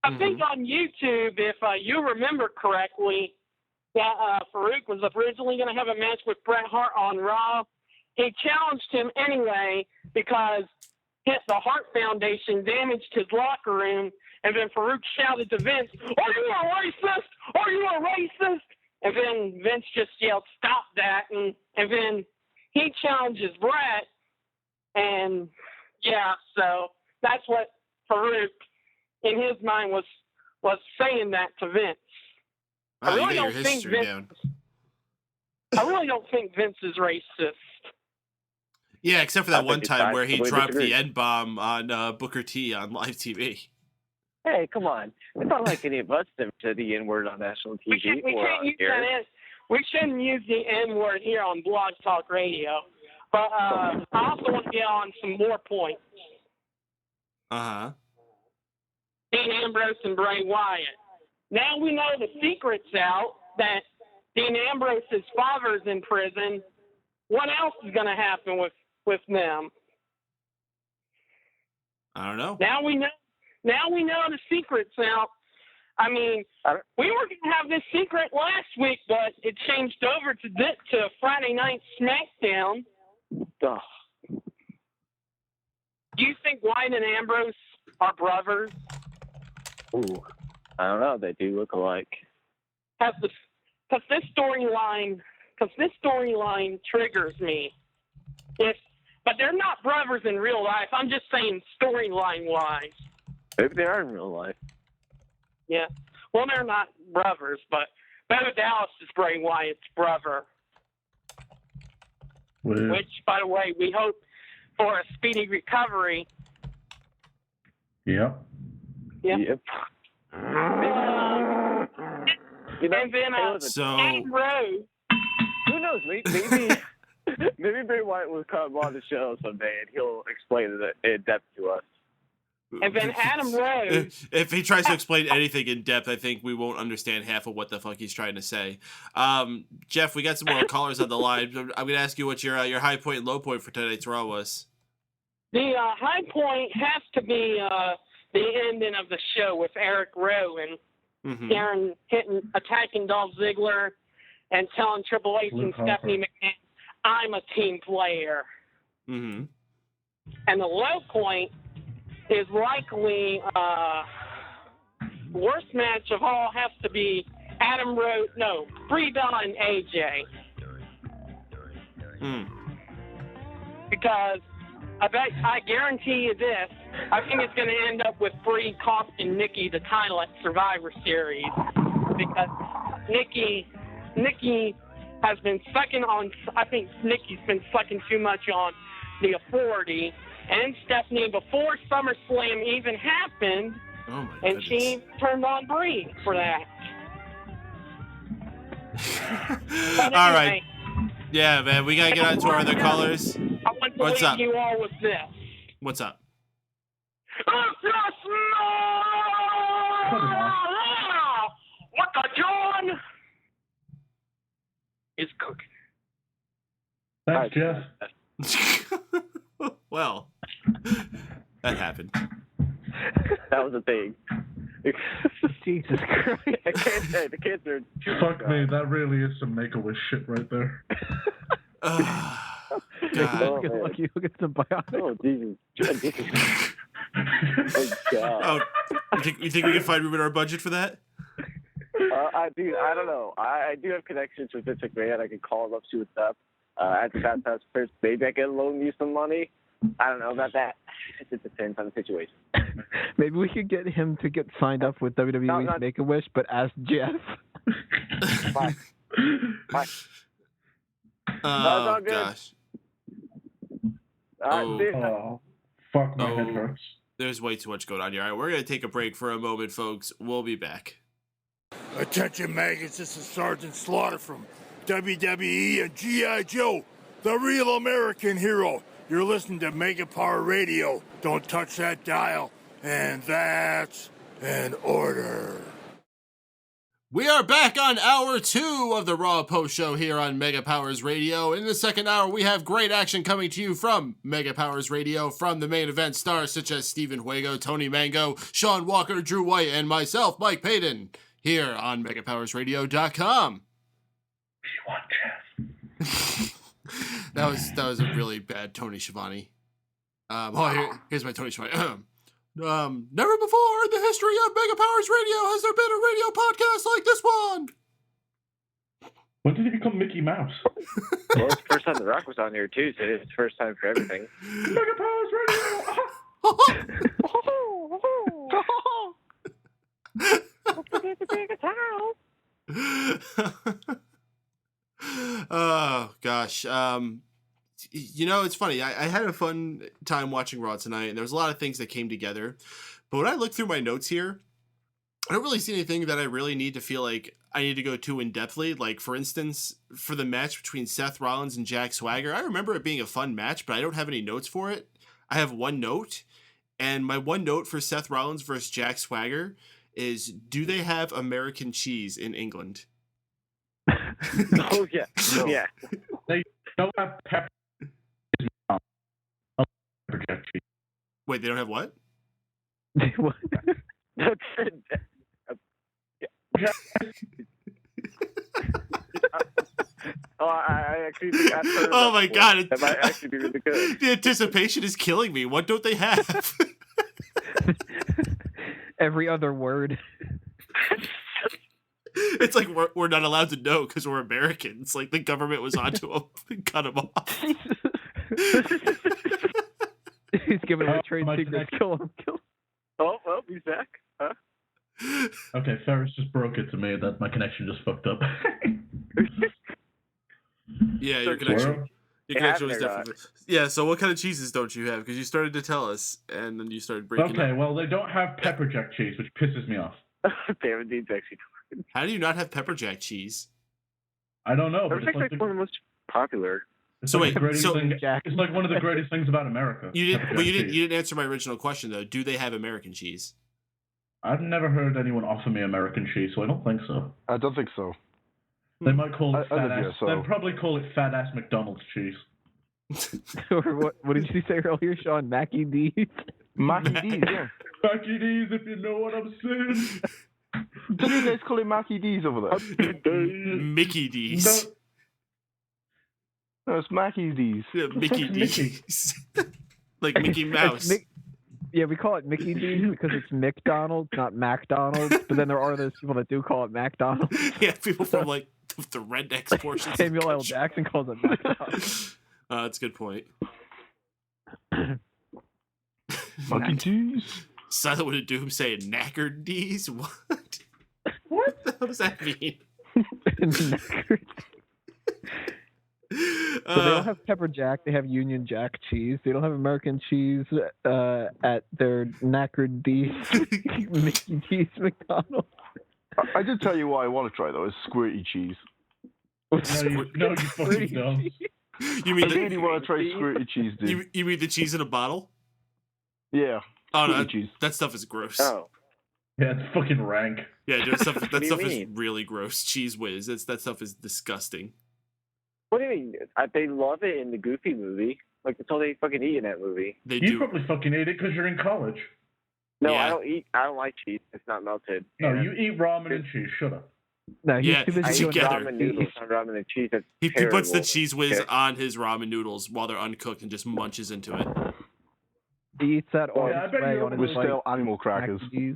I think on YouTube, if you remember correctly, that Farouk was originally going to have a match with Bret Hart on Raw. He challenged him anyway because the Hart Foundation damaged his locker room, and then Farouk shouted to Vince, "Are you a racist? Are you a racist?" And then Vince just yelled, "Stop that!" And then he challenges Bret, and yeah, so that's what Farouk, in his mind, was saying that to Vince. Wow, you got your history down. I really don't think Vince is racist. Yeah, except for that one time where he dropped the N-bomb on Booker T on live TV. Hey, come on. It's not like any of us said the N-word on national TV We shouldn't use the N-word here on Blog Talk Radio. But I also want to get on some more points. Uh-huh. Dean Ambrose and Bray Wyatt. Now we know the secret's out that Dean Ambrose's father's in prison. What else is going to happen with them? I don't know. Now we know the secret's out. I mean, we were going to have this secret last week, but it changed over to Friday Night SmackDown. Ugh. Do you think Wyatt and Ambrose are brothers? Ooh, I don't know. They do look alike. Because this storyline triggers me. But they're not brothers in real life. I'm just saying storyline-wise. Maybe they are in real life. Yeah. Well, they're not brothers, but Bo Dallas is Bray Wyatt's brother. Well. Which, by the way, we hope for a speedy recovery. Yep. Yep. And then Adam Rose. Who knows? Maybe Bray Wyatt will come on the show someday and he'll explain it in depth to us. And then Adam Rose. If he tries to explain anything in depth, I think we won't understand half of what the fuck he's trying to say. Jeff, we got some more callers on the line. I'm going to ask you what your high point and low point for tonight's Raw was. The high point has to be the ending of the show with Eric Rowan. Karen attacking Dolph Ziggler and telling Triple H and Stephanie McMahon, "I'm a team player." Mm-hmm. And the low point is likely worst match of all has to be Brie Bella and AJ. Because I guarantee you this, I think it's going to end up with Brie costing Nikki the title at Survivor Series, because Nikki has been sucking on. I think Nikki's been sucking too much on the authority. And Stephanie, before SummerSlam even happened, and she turned on Brie for that. All right. Yeah, man, we got to get on to our other callers. I want to What's leave up? you all with this. What's up? cut him off. What the John is cooking. Thanks, Jeff. Well, that happened. That was a thing. Jesus Christ. I can't say the kids are too Fuck me, that really is some Make-A-Wish shit right there. God. Get lucky, you'll get some biotics. Oh, Jesus. Oh, God. Oh, you think we can find room in our budget for that? I don't know. I do have connections with Vince McMahon. I can call him up, see what's up. At the Fast House first, maybe I can loan you some money. I don't know about that. It depends on the situation. Maybe we could get him to get signed up with WWE's Make-A-Wish, but as Jeff. Bye. Bye. Oh, all good. gosh. Oh, fuck, my head hurts. There's way too much going on here. All right, we're going to take a break for a moment, folks. We'll be back. Attention, maggots. This is Sergeant Slaughter from WWE and G.I. Joe, the real American hero. You're listening to Mega Power Radio. Don't touch that dial. And that's an order. We are back on hour 2 of the Raw Post Show here on Mega Powers Radio. In the second hour, we have great action coming to you from Mega Powers Radio, from the main event stars such as Stephen Wago, Tony Mango, Shaun Walker, Drew White, and myself, Mike Paden, here on MegaPowersRadio.com. That was a really bad Tony Schiavone. Here's my Tony Schiavone. Never before in the history of Mega Powers Radio has there been a radio podcast like this one. When did he become Mickey Mouse? Well, it's the first time The Rock was on here, too, so it's the first time for everything. Mega Powers Radio! Oh, gosh. You know, it's funny. I had a fun time watching Raw tonight, and there was a lot of things that came together. But when I look through my notes here, I don't really see anything that I really need to feel like I need to go too in-depthly. Like, for instance, for the match between Seth Rollins and Jack Swagger, I remember it being a fun match, but I don't have any notes for it. I have one note, and my one note for Seth Rollins versus Jack Swagger is, do they have American cheese in England? Oh, yeah. No. Yeah. They don't have pepper. Wait, they don't have what? What? I actually think I've heard Oh my God. That might actually be really good. The anticipation is killing me. What don't they have? Every other word. It's like we're not allowed to know because we're Americans. Like the government was onto them and cut them off. He's giving away trade secrets. Kill him. Oh, well, he's back. Huh? Okay, Ferris just broke it to me that my connection just fucked up. Yeah, your connection was definitely. Yeah, so what kind of cheeses don't you have? Because you started to tell us, and then you started breaking Okay, up. well, they don't have pepper jack cheese, which pisses me off. Damn, it needs actually. How do you not have pepper jack cheese? I don't know. It's like one of the most popular. It's So like wait, so it's like one of the greatest things about America. you didn't answer my original question though. Do they have American cheese? I've never heard anyone offer me American cheese, so I don't think so. I don't think so. They might call it I fat live ass. here, so- They'd probably call it fat ass McDonald's cheese. Or what did you say earlier, Shaun? Mackie D's? Mackie D's, yeah. Mackie D's, if you know what I'm saying. Do you guys call it Mackie D's over there? Mickey D's. No, it's Mackie D's. Yeah, Mickey D's. Like Mickey Mouse. Yeah, we call it Mickey D's because it's McDonald's, not McDonald's. But then there are those people that do call it McDonald's. Yeah, people from like the rednecks portions. Samuel L. Jackson calls it McDonald's. That's a good point. Mackie D's? Silent of Doom saying knackered D's? What? What the hell does that mean? So they don't have pepper jack. They have Union Jack cheese. They don't have American cheese at their knackered D's, Mickey D's McDonald's. I did tell you what I want to try, though, is squirty cheese. No, you fucking don't. You mean I really want to try squirty cheese, dude. You mean the cheese in a bottle? Yeah. Oh no, cheese. that stuff is gross. Oh. Yeah, it's fucking rank. Yeah, dude, that do you stuff is mean? really gross. Cheese whiz. That stuff is disgusting. What do you mean? They love it in the Goofy movie. Like, that's all they fucking eat in that movie. They You do. probably fucking ate it because you're in college. No, Yeah. I don't like cheese. It's not melted. No, And you eat ramen and cheese. Shut up. No, he's Yeah, too busy I eat doing together. ramen noodles on ramen and cheese. That's He puts the terrible. cheese whiz Okay. on his ramen noodles while they're uncooked and just munches into it. He eats that on Yeah, I his bet way you on his We're like, still animal mac crackers. and cheese.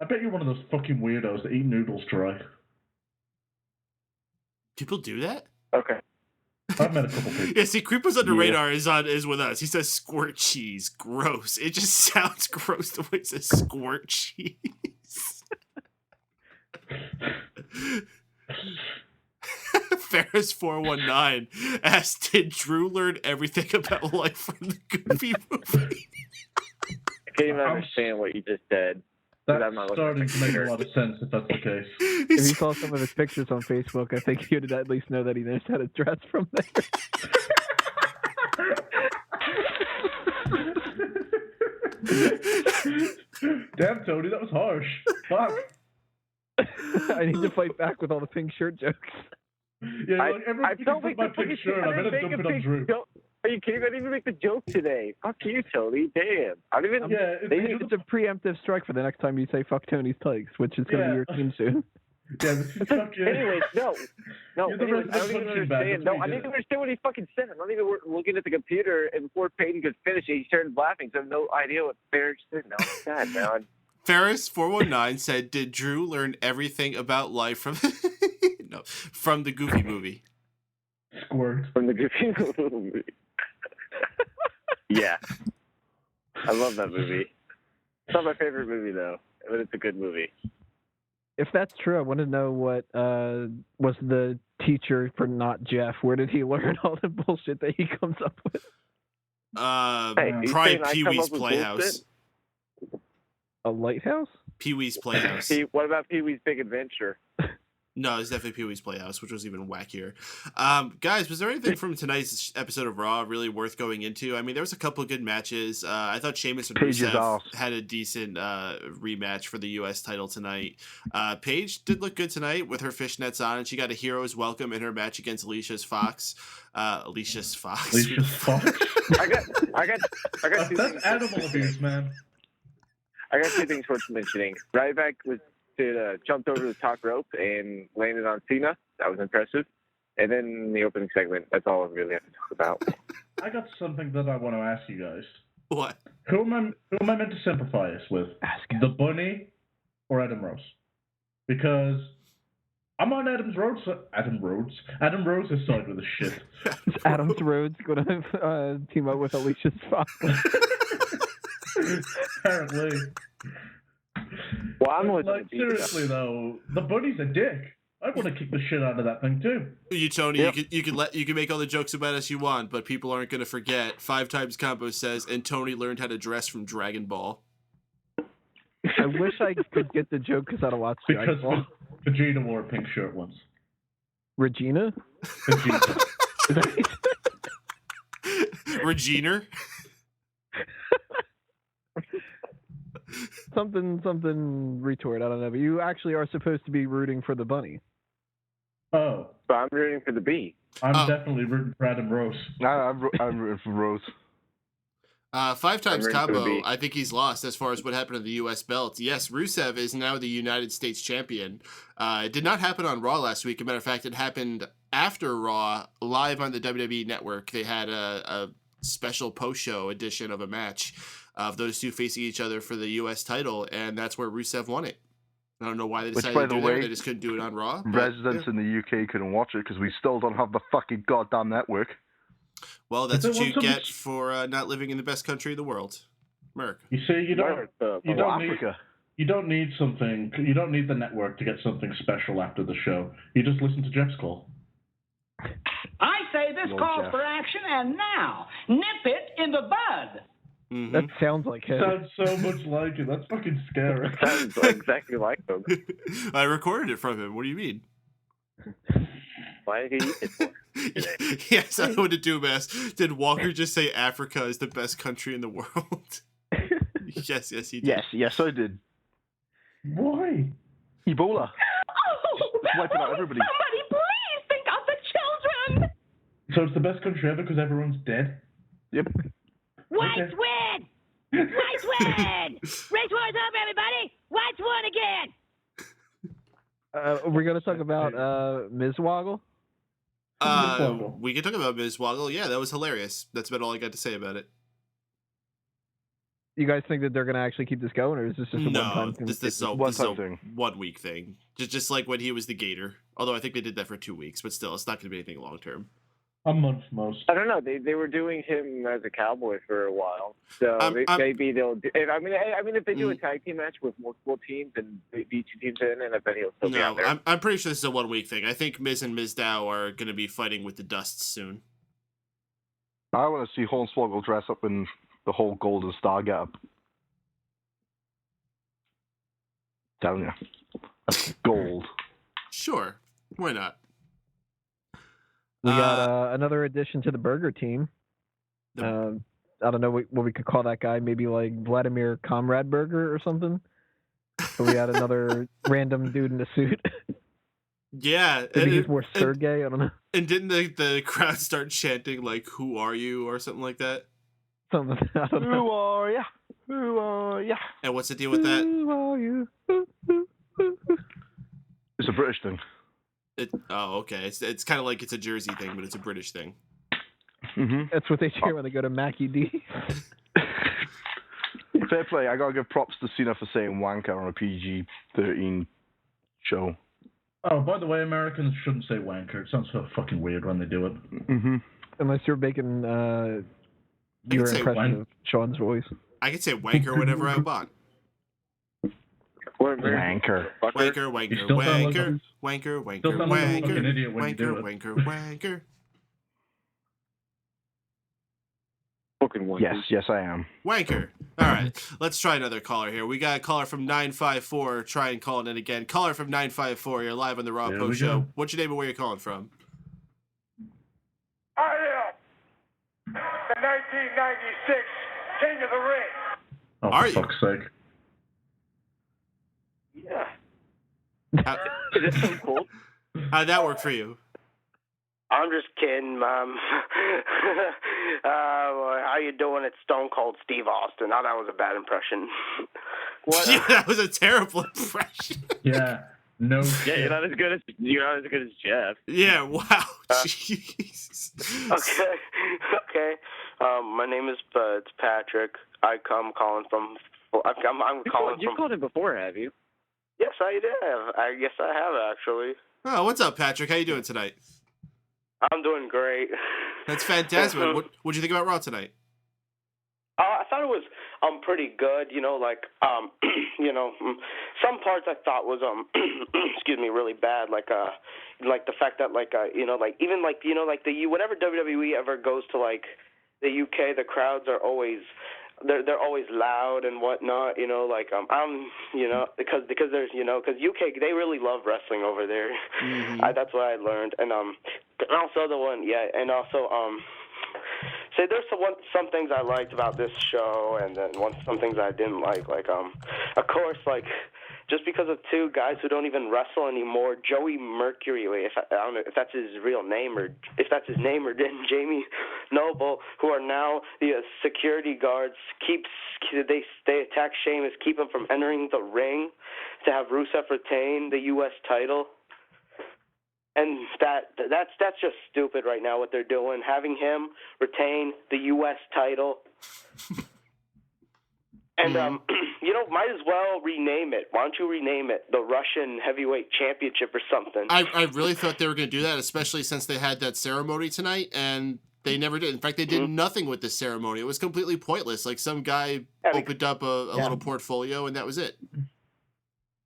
I bet you're one of those fucking weirdos that eat noodles dry. People do that? Okay. I've met a couple people. Yeah, see, Creepers Under Yeah. Radar is with us. He says squirt cheese. Gross. It just sounds gross the way it says squirt cheese. Ferris419 asked, did Drew learn everything about life from the Goofy movie? I can't even understand what you just said. That's I'm not looking starting at to make a pictures. lot of sense if that's the case. If you saw some of his pictures on Facebook, I think you'd at least know that he knows how to dress from there. Damn, Tony, that was harsh. Fuck. I need to fight back with all the pink shirt jokes. Yeah, I like, everyone don't put make my the fucking pink shirt. I I better didn't dump make it a on Drew. big joke. Are you kidding? I didn't even make the joke today. Fuck you, Tony. Damn. I don't even. Yeah, It's a preemptive strike for the next time you say "fuck Tony's Tykes," which is going to Yeah. be your theme soon. Yeah, this is fucking... Anyways, no. You're the Anyways, I don't resident even punching bag. understand. That's No, what I he didn't did. understand what he fucking said. I'm not even looking at the computer, and before Paden could finish it, he started laughing, so I have no idea what Ferris said. No, I'm sad, man. Ferris419 said, did Drew learn everything about life from from the Goofy movie? Squirt. From the Goofy movie. Yeah. I love that movie. It's not my favorite movie, though, but it's a good movie. If that's true, I want to know what was the teacher for not Jeff. Where did he learn all the bullshit that he comes up with? Hey, you Probably saying I Pee come Wee's up with Playhouse. bullshit? A lighthouse? Pee Wee's Playhouse. What about Pee Wee's Big Adventure? No, it's definitely Pee Wee's Playhouse, which was even wackier. Guys, was there anything from tonight's episode of Raw really worth going into? I mean, there was a couple of good matches. I thought Sheamus and Paige's Rusev ass. had a decent rematch for the U.S. title tonight. Paige did look good tonight with her fishnets on, and she got a hero's welcome in her match against Alicia's Fox. Alicia's Fox. Alicia's Fox. I got two That's things. animal abuse, man. I got two things worth mentioning. Ryback jumped over the top rope and landed on Cena. That was impressive. And then the opening segment. That's all I really have to talk about. I got something that I want to ask you guys. What? Who am I meant to simplify this with? Ask him. The Bunny or Adam Rose? Because I'm on Adam Rhodes' side with the shit. Is Adams Rhodes going to team up with Alicia's Fox? Apparently. Well, I'm But, listening like, to you. seriously though, the Bunny's a dick. I want to kick the shit out of that thing too. You, Tony, Yep. you can make all the jokes about us you want, but people aren't going to forget. 5 times combo says, and Tony learned how to dress from Dragon Ball. I wish I could get the joke because I don't watch Because Dragon Ball. Vegeta wore a pink shirt once. Regina? Vegeta. Regina? something retort. I don't know. But you actually are supposed to be rooting for the bunny. Oh, But I'm rooting for the bee. I'm Oh. definitely rooting for Adam Rose. I'm rooting for Rose. 5 times I'm ready for the combo. beat. I think he's lost as far as what happened to the U.S. belt. Yes, Rusev is now the United States champion. It did not happen on Raw last week. As a matter of fact, it happened after Raw, live on the WWE Network. They had a special post-show edition of a match of those two facing each other for the U.S. title, and that's where Rusev won it. I don't know why they Which, decided by to the do that. way, They just couldn't do it on Raw. but, Residents yeah. in the UK couldn't watch it because we still don't have the fucking goddamn network. Well, that's If what they you want get something- for not living in the best country in the world. America. You see, you don't Africa. need something. You don't need the network to get something special after the show. You just listen to Jeff's call. I say this Lord calls Jeff. for action, and now, nip it in the bud. Mhm. That sounds like him. Sounds so much like it. That's fucking scary. Sounds exactly like them. I recorded it from him. What do you mean? Why did he eat it for? Yes, I would do best. Did Walker just say Africa is the best country in the world? yes, he did. Yes, I did. Why? Ebola. Oh, It's wiping out everybody. Somebody please think of the children. So it's the best country ever because everyone's dead? Yep. Whites Okay. win! Whites win! Race war's over, everybody! Whites won again! We're going to talk about Ms. Woggle? We can talk about Ms. Woggle. Yeah, that was hilarious. That's about all I got to say about it. You guys think that they're going to actually keep this going, or is this just a one-time thing? This is a One-time thing. 1 week thing. Just like when he was the Gator. Although I think they did that for 2 weeks, but still, it's not going to be anything long term. A month most. I don't know. They were doing him as a cowboy for a while, so maybe they'll. I mean, if they do a tag team match with multiple teams and they beat 2 teams in, and I bet he'll still be out there. I'm pretty sure this is a 1 week thing. I think Miz and Mizdow are going to be fighting with the Dusts soon. I want to see Hornswoggle dress up in the whole Golden Star getup. Telling you, that's gold. Sure, why not? We got another addition to the burger team. I don't know what we could call that guy. Maybe like Vladimir Comrade Burger or something. So we had another random dude in a suit. Yeah. Maybe he's more Sergey. I don't know. And didn't the crowd start chanting like, "Who are you?" or something like that? Something. I don't know. Who are ya? Who are ya? And what's the deal with that? Who are you? It's a British thing. Okay. It's kind of like it's a Jersey thing, but it's a British thing. Mm-hmm. That's what they cheer when they go to Mackie D. Fair play. I gotta give props to Cena for saying wanker on a PG-13 show. Oh, by the way, Americans shouldn't say wanker. It sounds so fucking weird when they do it. Mm-hmm. Unless you're making your impression of Shaun's voice. I can say wanker whenever I want. Wanker. Wanker, wanker, wanker, wanker, wanker, Still sound like a wanker, fucking idiot when you do wanker, it. wanker, wanker. Yes, I am. Wanker. All right, let's try another caller here. We got a caller from 954. Try and call it in again. Caller from 954. You're live on the Raw Post Show. What's your name and where you're calling from? I am the 1996 King of the Ring. Oh, Are for you? fuck's sake. Yeah. Is it so cool? How'd that work for you? I'm just kidding, Mom. How you doing? It's Stone Cold Steve Austin. Oh, that was a bad impression. What? Yeah, that was a terrible impression. Yeah. No Yeah, shit. you're not as good as Jeff. Yeah, wow. Jeez. Okay. My name is it's Patrick. I'm calling from. I'm calling You've from. called him before, have you? Yes, I have. Yes, I have actually. Oh, what's up, Patrick? How you doing tonight? I'm doing great. That's fantastic. What'd you think about Raw tonight? I thought it was pretty good. You know, like some parts I thought was excuse me, really bad. Like the fact that whenever WWE ever goes to like the UK, the crowds are always. They're always loud and whatnot, you know. Like because there's because UK they really love wrestling over there. Mm-hmm. That's what I learned, and also so there's some things I liked about this show, and then some things I didn't like. Like of course, like just because of 2 guys who don't even wrestle anymore, Joey Mercury, I don't know if that's his real name or if that's his name, or Jamie Noble, who are now the security guards, they attack Sheamus, keep him from entering the ring to have Rusev retain the U.S. title. And that's just stupid right now what they're doing, having him retain the U.S. title. And, might as well rename it. Why don't you rename it the Russian Heavyweight Championship or something? I really thought they were going to do that, especially since they had that ceremony tonight, and they never did. In fact, they did nothing with this ceremony. It was completely pointless. Like, some guy opened up a little portfolio, and that was it.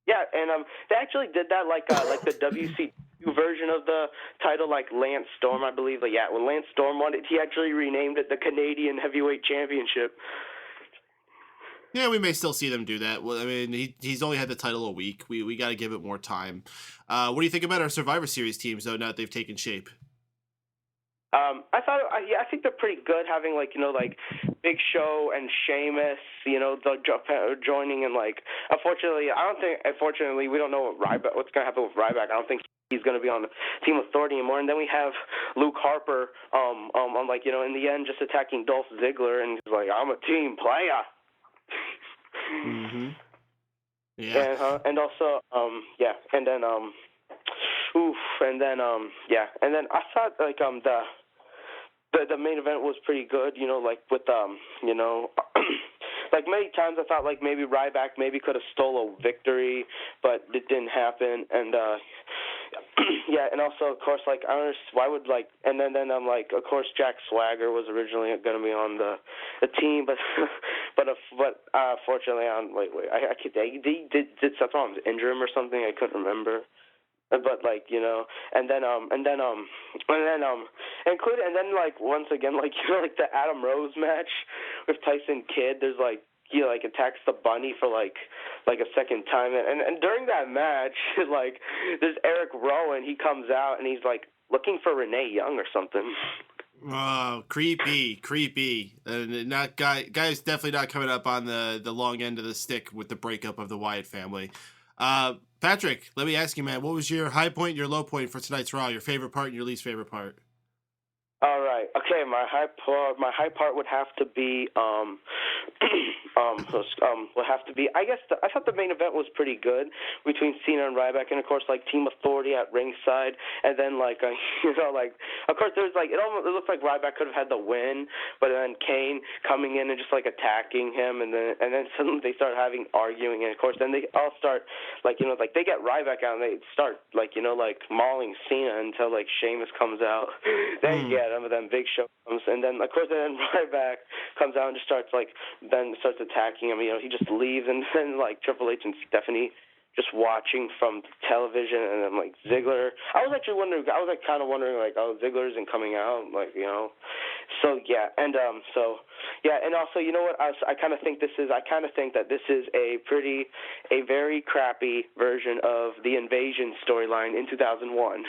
Yeah, and they actually did that like the WC version of the title, like Lance Storm, I believe. Like, when Lance Storm won it, he actually renamed it the Canadian Heavyweight Championship. Yeah, we may still see them do that. Well, I mean, he's only had the title a week. We got to give it more time. What do you think about our Survivor Series teams, though, now that they've taken shape? I think they're pretty good having like Big Show and Sheamus, joining and unfortunately we don't know what's gonna happen with Ryback. I don't think he's gonna be on Team Authority anymore. And then we have Luke Harper, in the end just attacking Dolph Ziggler, and he's like, I'm a team player. Mm-hmm. Yeah. And also, and then I thought the main event was pretty good, with many times I thought maybe Ryback could have stole a victory, but it didn't happen. And and also of course I don't know why would of course Jack Swagger was originally going to be on the team, but fortunately did Seth Rollins injure him or something? I couldn't remember. But once again the Adam Rose match with Tyson Kidd, there's he attacks the bunny for a second time, and during that match there's Eric Rowan. He comes out and he's looking for Renee Young or something. Oh, creepy. Guy's definitely not coming up on the long end of the stick with the breakup of the Wyatt family. Patrick, let me ask you, man, what was your high point, your low point for tonight's Raw? Your favorite part and your least favorite part? All right. Okay, my high part would have to be I guess I thought the main event was pretty good between Cena and Ryback, and of course Team Authority at ringside, and then of course there's it looked like Ryback could have had the win, but then Kane coming in and just attacking him, and then suddenly they start arguing, and of course then they all start they get Ryback out and they start mauling Cena until Sheamus comes out. Then then Big Show comes, and then of course then Ryback comes out and just starts attacking him. He just leaves, and then Triple H and Stephanie just watching from television, and then Ziggler. I was actually wondering. Oh, Ziggler isn't coming out, So yeah, and and also what? I kind of think that this is a very crappy version of the Invasion storyline in 2001.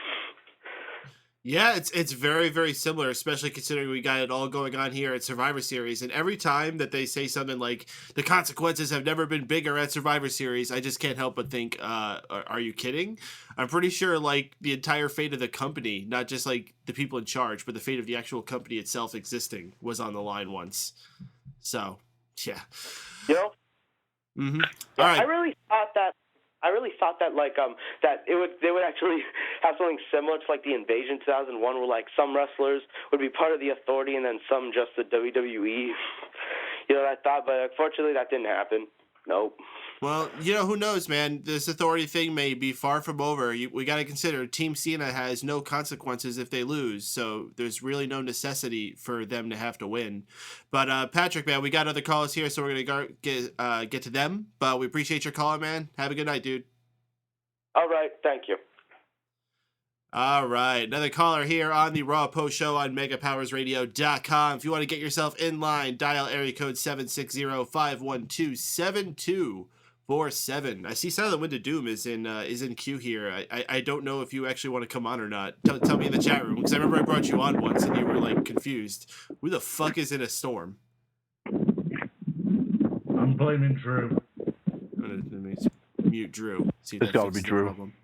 Yeah, it's very, very similar, especially considering we got it all going on here at Survivor Series. And every time that they say something like, the consequences have never been bigger at Survivor Series, I just can't help but think, are you kidding? I'm pretty sure, the entire fate of the company, not just, the people in charge, but the fate of the actual company itself existing was on the line once. So, yeah. Mm-hmm. Yeah, all right. I really thought that that they would actually have something similar to the Invasion 2001, where some wrestlers would be part of the Authority and then some just the WWE. I thought, but unfortunately that didn't happen. Nope. Well, who knows, man? This Authority thing may be far from over. We got to consider Team Cena has no consequences if they lose, so there's really no necessity for them to have to win. But Patrick, man, we got other callers here, so we're gonna get to them. But we appreciate your call, man. Have a good night, dude. All right, thank you. All right, another caller here on the Raw Post Show on MegaPowersRadio.com. If you want to get yourself in line, dial area code 760-512-7247. I see Silent Wind of Doom is in queue here. I don't know if you actually want to come on or not. Tell me in the chat room, because I remember I brought you on once and you were confused. Who the fuck is in a storm? I'm blaming Drew. Let me mute Drew. See if it's got to be Drew. Problem.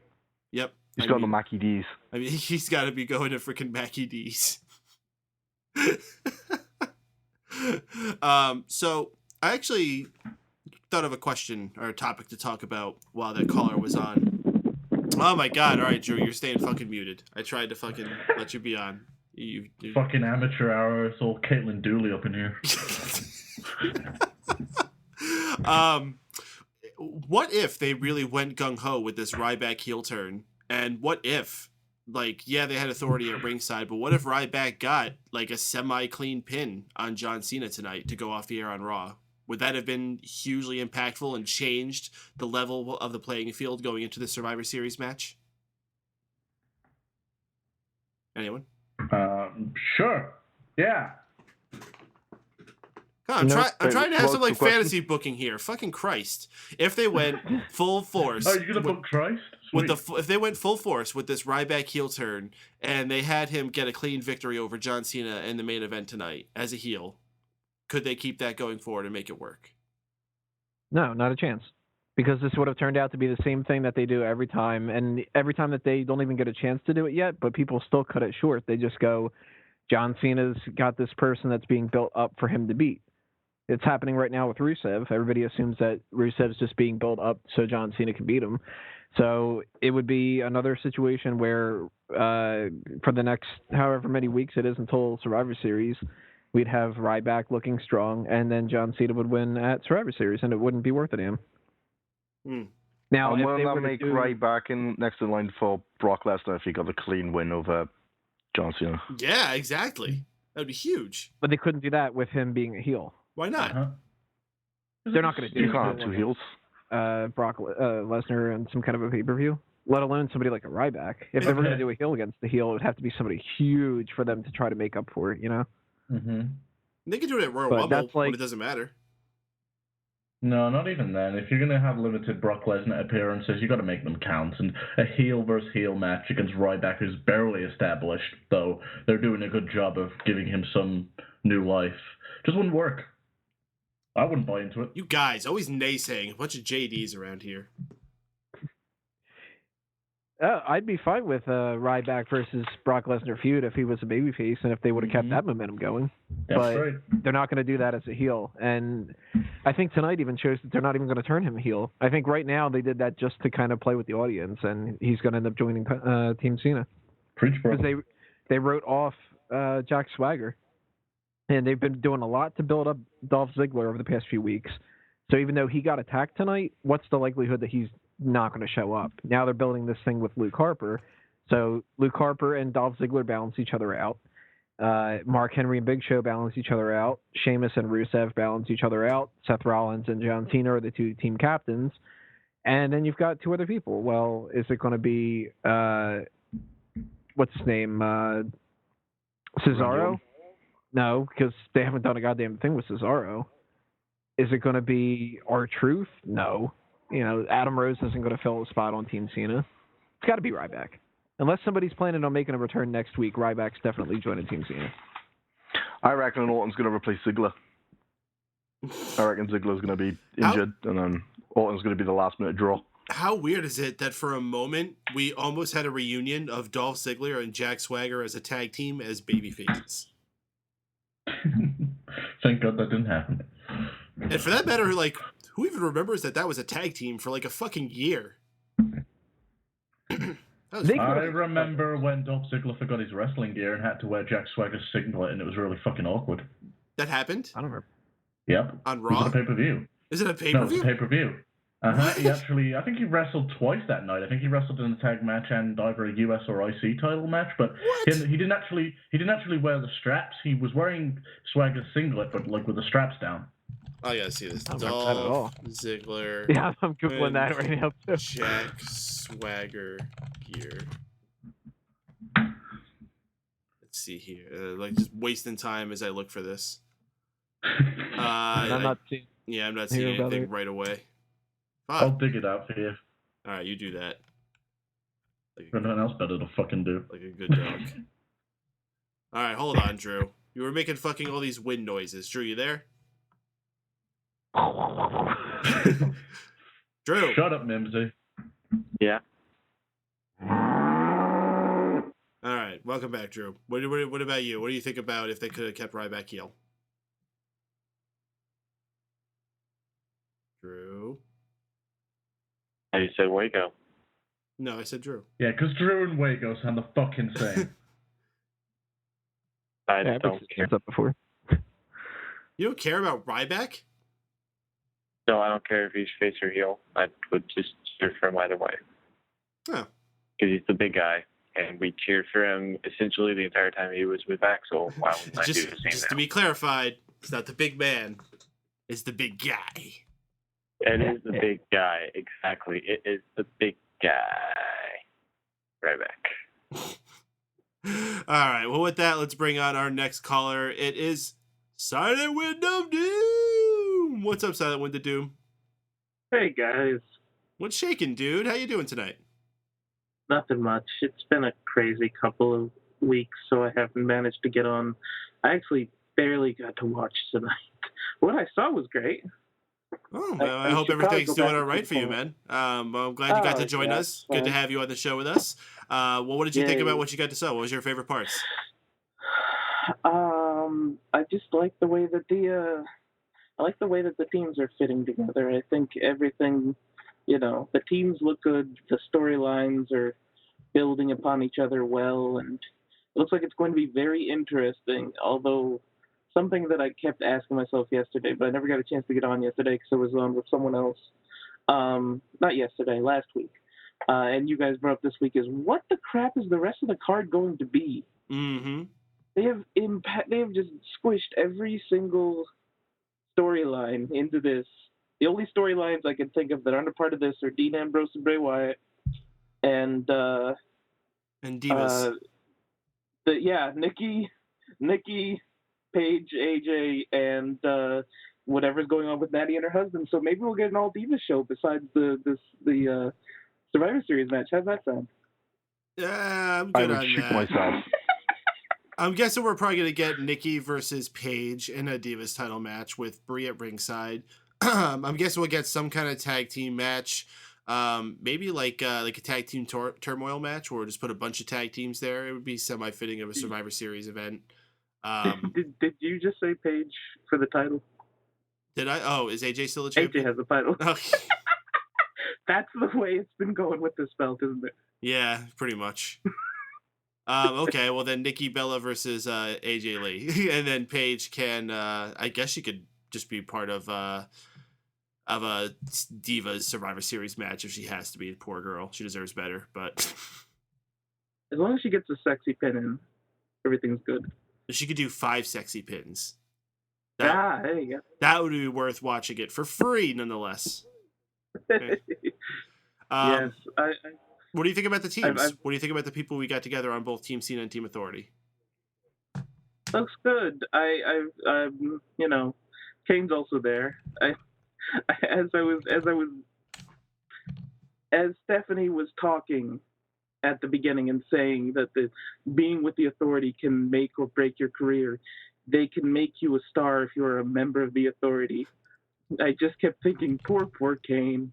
Yep. He's got the Mackie D's. I mean, he's got to be going to freaking Mackie D's. So I actually thought of a question or a topic to talk about while that caller was on. Oh my God! All right, Drew, you're staying fucking muted. I tried to fucking let you be on. You fucking amateur hour. It's all Caitlin Dooley up in here. What if they really went gung-ho with this Ryback heel turn? And what if, they had Authority at ringside, but what if Ryback got, a semi-clean pin on John Cena tonight to go off the air on Raw? Would that have been hugely impactful and changed the level of the playing field going into the Survivor Series match? Anyone? Sure. Yeah. I'm trying to have some like question. fantasy booking here. Fucking Christ! If they went full force, Oh, you're gonna book Christ? with Sweet. if they went full force with this Ryback heel turn, and they had him get a clean victory over John Cena in the main event tonight as a heel, could they keep that going forward and make it work? No, not a chance. Because this would have turned out to be the same thing that they do every time, and every time that they don't even get a chance to do it yet, but people still cut it short. They just go, John Cena's got this person that's being built up for him to beat. It's happening right now with Rusev. Everybody assumes that Rusev's just being built up so John Cena can beat him. So it would be another situation where for the next however many weeks it is until Survivor Series, we'd have Ryback looking strong, and then John Cena would win at Survivor Series, and it wouldn't be worth it to him. Now, And if will they that were to make do, Ryback in next in line for Brock Lesnar if he got a clean win over John Cena? Yeah, exactly. That'd be huge. but they couldn't do that with him being a heel. Why not? They're not going to do You can't have two heels. Brock Lesnar in some kind of a pay-per-view, let alone somebody like a Ryback. If they were going to do a heel against the heel, it would have to be somebody huge for them to try to make up for it, you know? Mm-hmm. They could do it at Royal But Rumble that's when like- it doesn't matter. No, not even then. If you're going to have limited Brock Lesnar appearances, you got to make them count. And a heel versus heel match against Ryback is barely established, though they're doing a good job of giving him some new life. Just wouldn't work. I wouldn't buy into it. You guys always naysaying. A bunch of JDs around here. I'd be fine with Ryback versus Brock Lesnar feud if he was a babyface and if they would have kept that momentum going. That's but right. they're not going to do that as a heel. And I think tonight even shows that they're not even going to turn him heel. I think right now they did that just to kind of play with the audience, and he's going to end up joining Team Cena. Preach, bro. Because they wrote off Jack Swagger. And they've been doing a lot to build up Dolph Ziggler over the past few weeks. So even though he got attacked tonight, what's the likelihood that he's not going to show up? Now they're building this thing with Luke Harper. So Luke Harper and Dolph Ziggler balance each other out. Mark Henry and Big Show balance each other out. Sheamus and Rusev balance each other out. Seth Rollins and John Cena are the two team captains. And then you've got two other people. Well, is it going to be, what's his name? Cesaro? No, because they haven't done a goddamn thing with Cesaro. Is it going to be R-Truth? No. You know, Adam Rose isn't going to fill a spot on Team Cena. It's got to be Ryback. Unless somebody's planning on making a return next week, Ryback's definitely joining Team Cena. I reckon Orton's going to replace Ziggler. I reckon Ziggler's going to be injured, and then Orton's going to be the last-minute draw. How weird is it that for a moment we almost had a reunion of Dolph Ziggler and Jack Swagger as a tag team as babyfaces? Thank God that didn't happen. And for that matter, like, who even remembers that was a tag team for like a fucking year? I remember when Dolph Ziggler forgot his wrestling gear and had to wear Jack Swagger's singlet, and it was really fucking awkward. That happened? I don't remember. Yep. On It Raw? was a pay-per-view. Is it a No, it pay-per-view? was a pay-per-view. I think he wrestled twice that night. I think he wrestled in a tag match and either a US or IC title match, but he didn't actually wear the straps. He was wearing Swagger's singlet, but like with the straps down. Oh yeah, I see this. I don't remember that at all. Dolph Ziggler. Yeah, I'm Googling that right now, too. Jack Swagger gear. Let's see here. Like, just wasting time as I look for this. I'm not seeing. Yeah, I'm not hear seeing about anything it. right away. I'll Fuck. dig it out for you. Alright, you do that. Like Got nothing else better to fucking do. like a good dog. Alright, hold on, Drew. You were making fucking all these wind noises. Drew, you there? Drew. Shut up, Mimsy. Yeah. Alright, welcome back, Drew. What about you? What do you think about if they could have kept Ryback heel? Drew? You said Wago. No, I said Drew. Yeah, because Drew and Wago sound the fucking same. I Yeah, just don't care. up before. You don't care about Ryback? No, I don't care if he's face or heel. I would just cheer for him either way. Oh. Because he's the big guy, and we cheered for him essentially the entire time he was with back, so why wouldn't I do the same Just now? to be clarified, it's not the big man. It's the big guy. It is the big guy, exactly. It is the big guy. Ryback. All right. Well, with that, let's bring on our next caller. It is Silent Window Dude. What's up, Silent Wind of Doom? Hey guys, What's shaking, dude? How you doing tonight? nothing much. It's been a crazy couple of weeks, so I haven't managed to get on. I actually barely got to watch tonight. What I saw was great. Oh, man, I hope everything's doing all right for you, man. I'm glad you got to join us. Good to have you on the show with us. What did you think about what you got to say? What was your favorite parts? I just like the way that the teams are fitting together. I think everything, the teams look good. The storylines are building upon each other well, and it looks like it's going to be very interesting. Although something that I kept asking myself yesterday, but I never got a chance to get on yesterday because I was on with someone else. Not yesterday, last week. And you guys brought up this week is what the crap is the rest of the card going to be? Mm-hmm. They have just squished every single storyline into this. The only storylines I can think of that aren't a part of this are Dean Ambrose and Bray Wyatt, and Divas. Nikki, Paige, AJ, and whatever's going on with Natty and her husband. So maybe we'll get an all Divas show besides the Survivor Series match. How's that sound? Yeah, I'm good I would on shoot that. myself. I'm guessing we're probably going to get Nikki versus Paige in a Divas title match with Brie at ringside. I'm guessing we'll get some kind of tag team match. Maybe like a tag team turmoil match where we'll just put a bunch of tag teams there. It would be semi-fitting of a Survivor Series event. Did you just say Paige for the title? Did I? Oh, is AJ still a champion? AJ has the title. Oh. That's the way it's been going with this belt, isn't it? Yeah, pretty much. Okay, well then Nikki Bella versus AJ Lee, and then Paige can. I guess she could just be part of a Divas Survivor Series match if she has to be. Poor girl, she deserves better. But as long as she gets a sexy pin in, everything's good. She could do 5 sexy pins. There you go. That would be worth watching it for free, nonetheless. Okay. Yes, What do you think about the teams? I've, What do you think about the people we got together on both Team Cena and Team Authority? looks good. Kane's also there. As Stephanie was talking at the beginning and saying that being with the Authority can make or break your career. They can make you a star if you're a member of the Authority. I just kept thinking, poor Kane.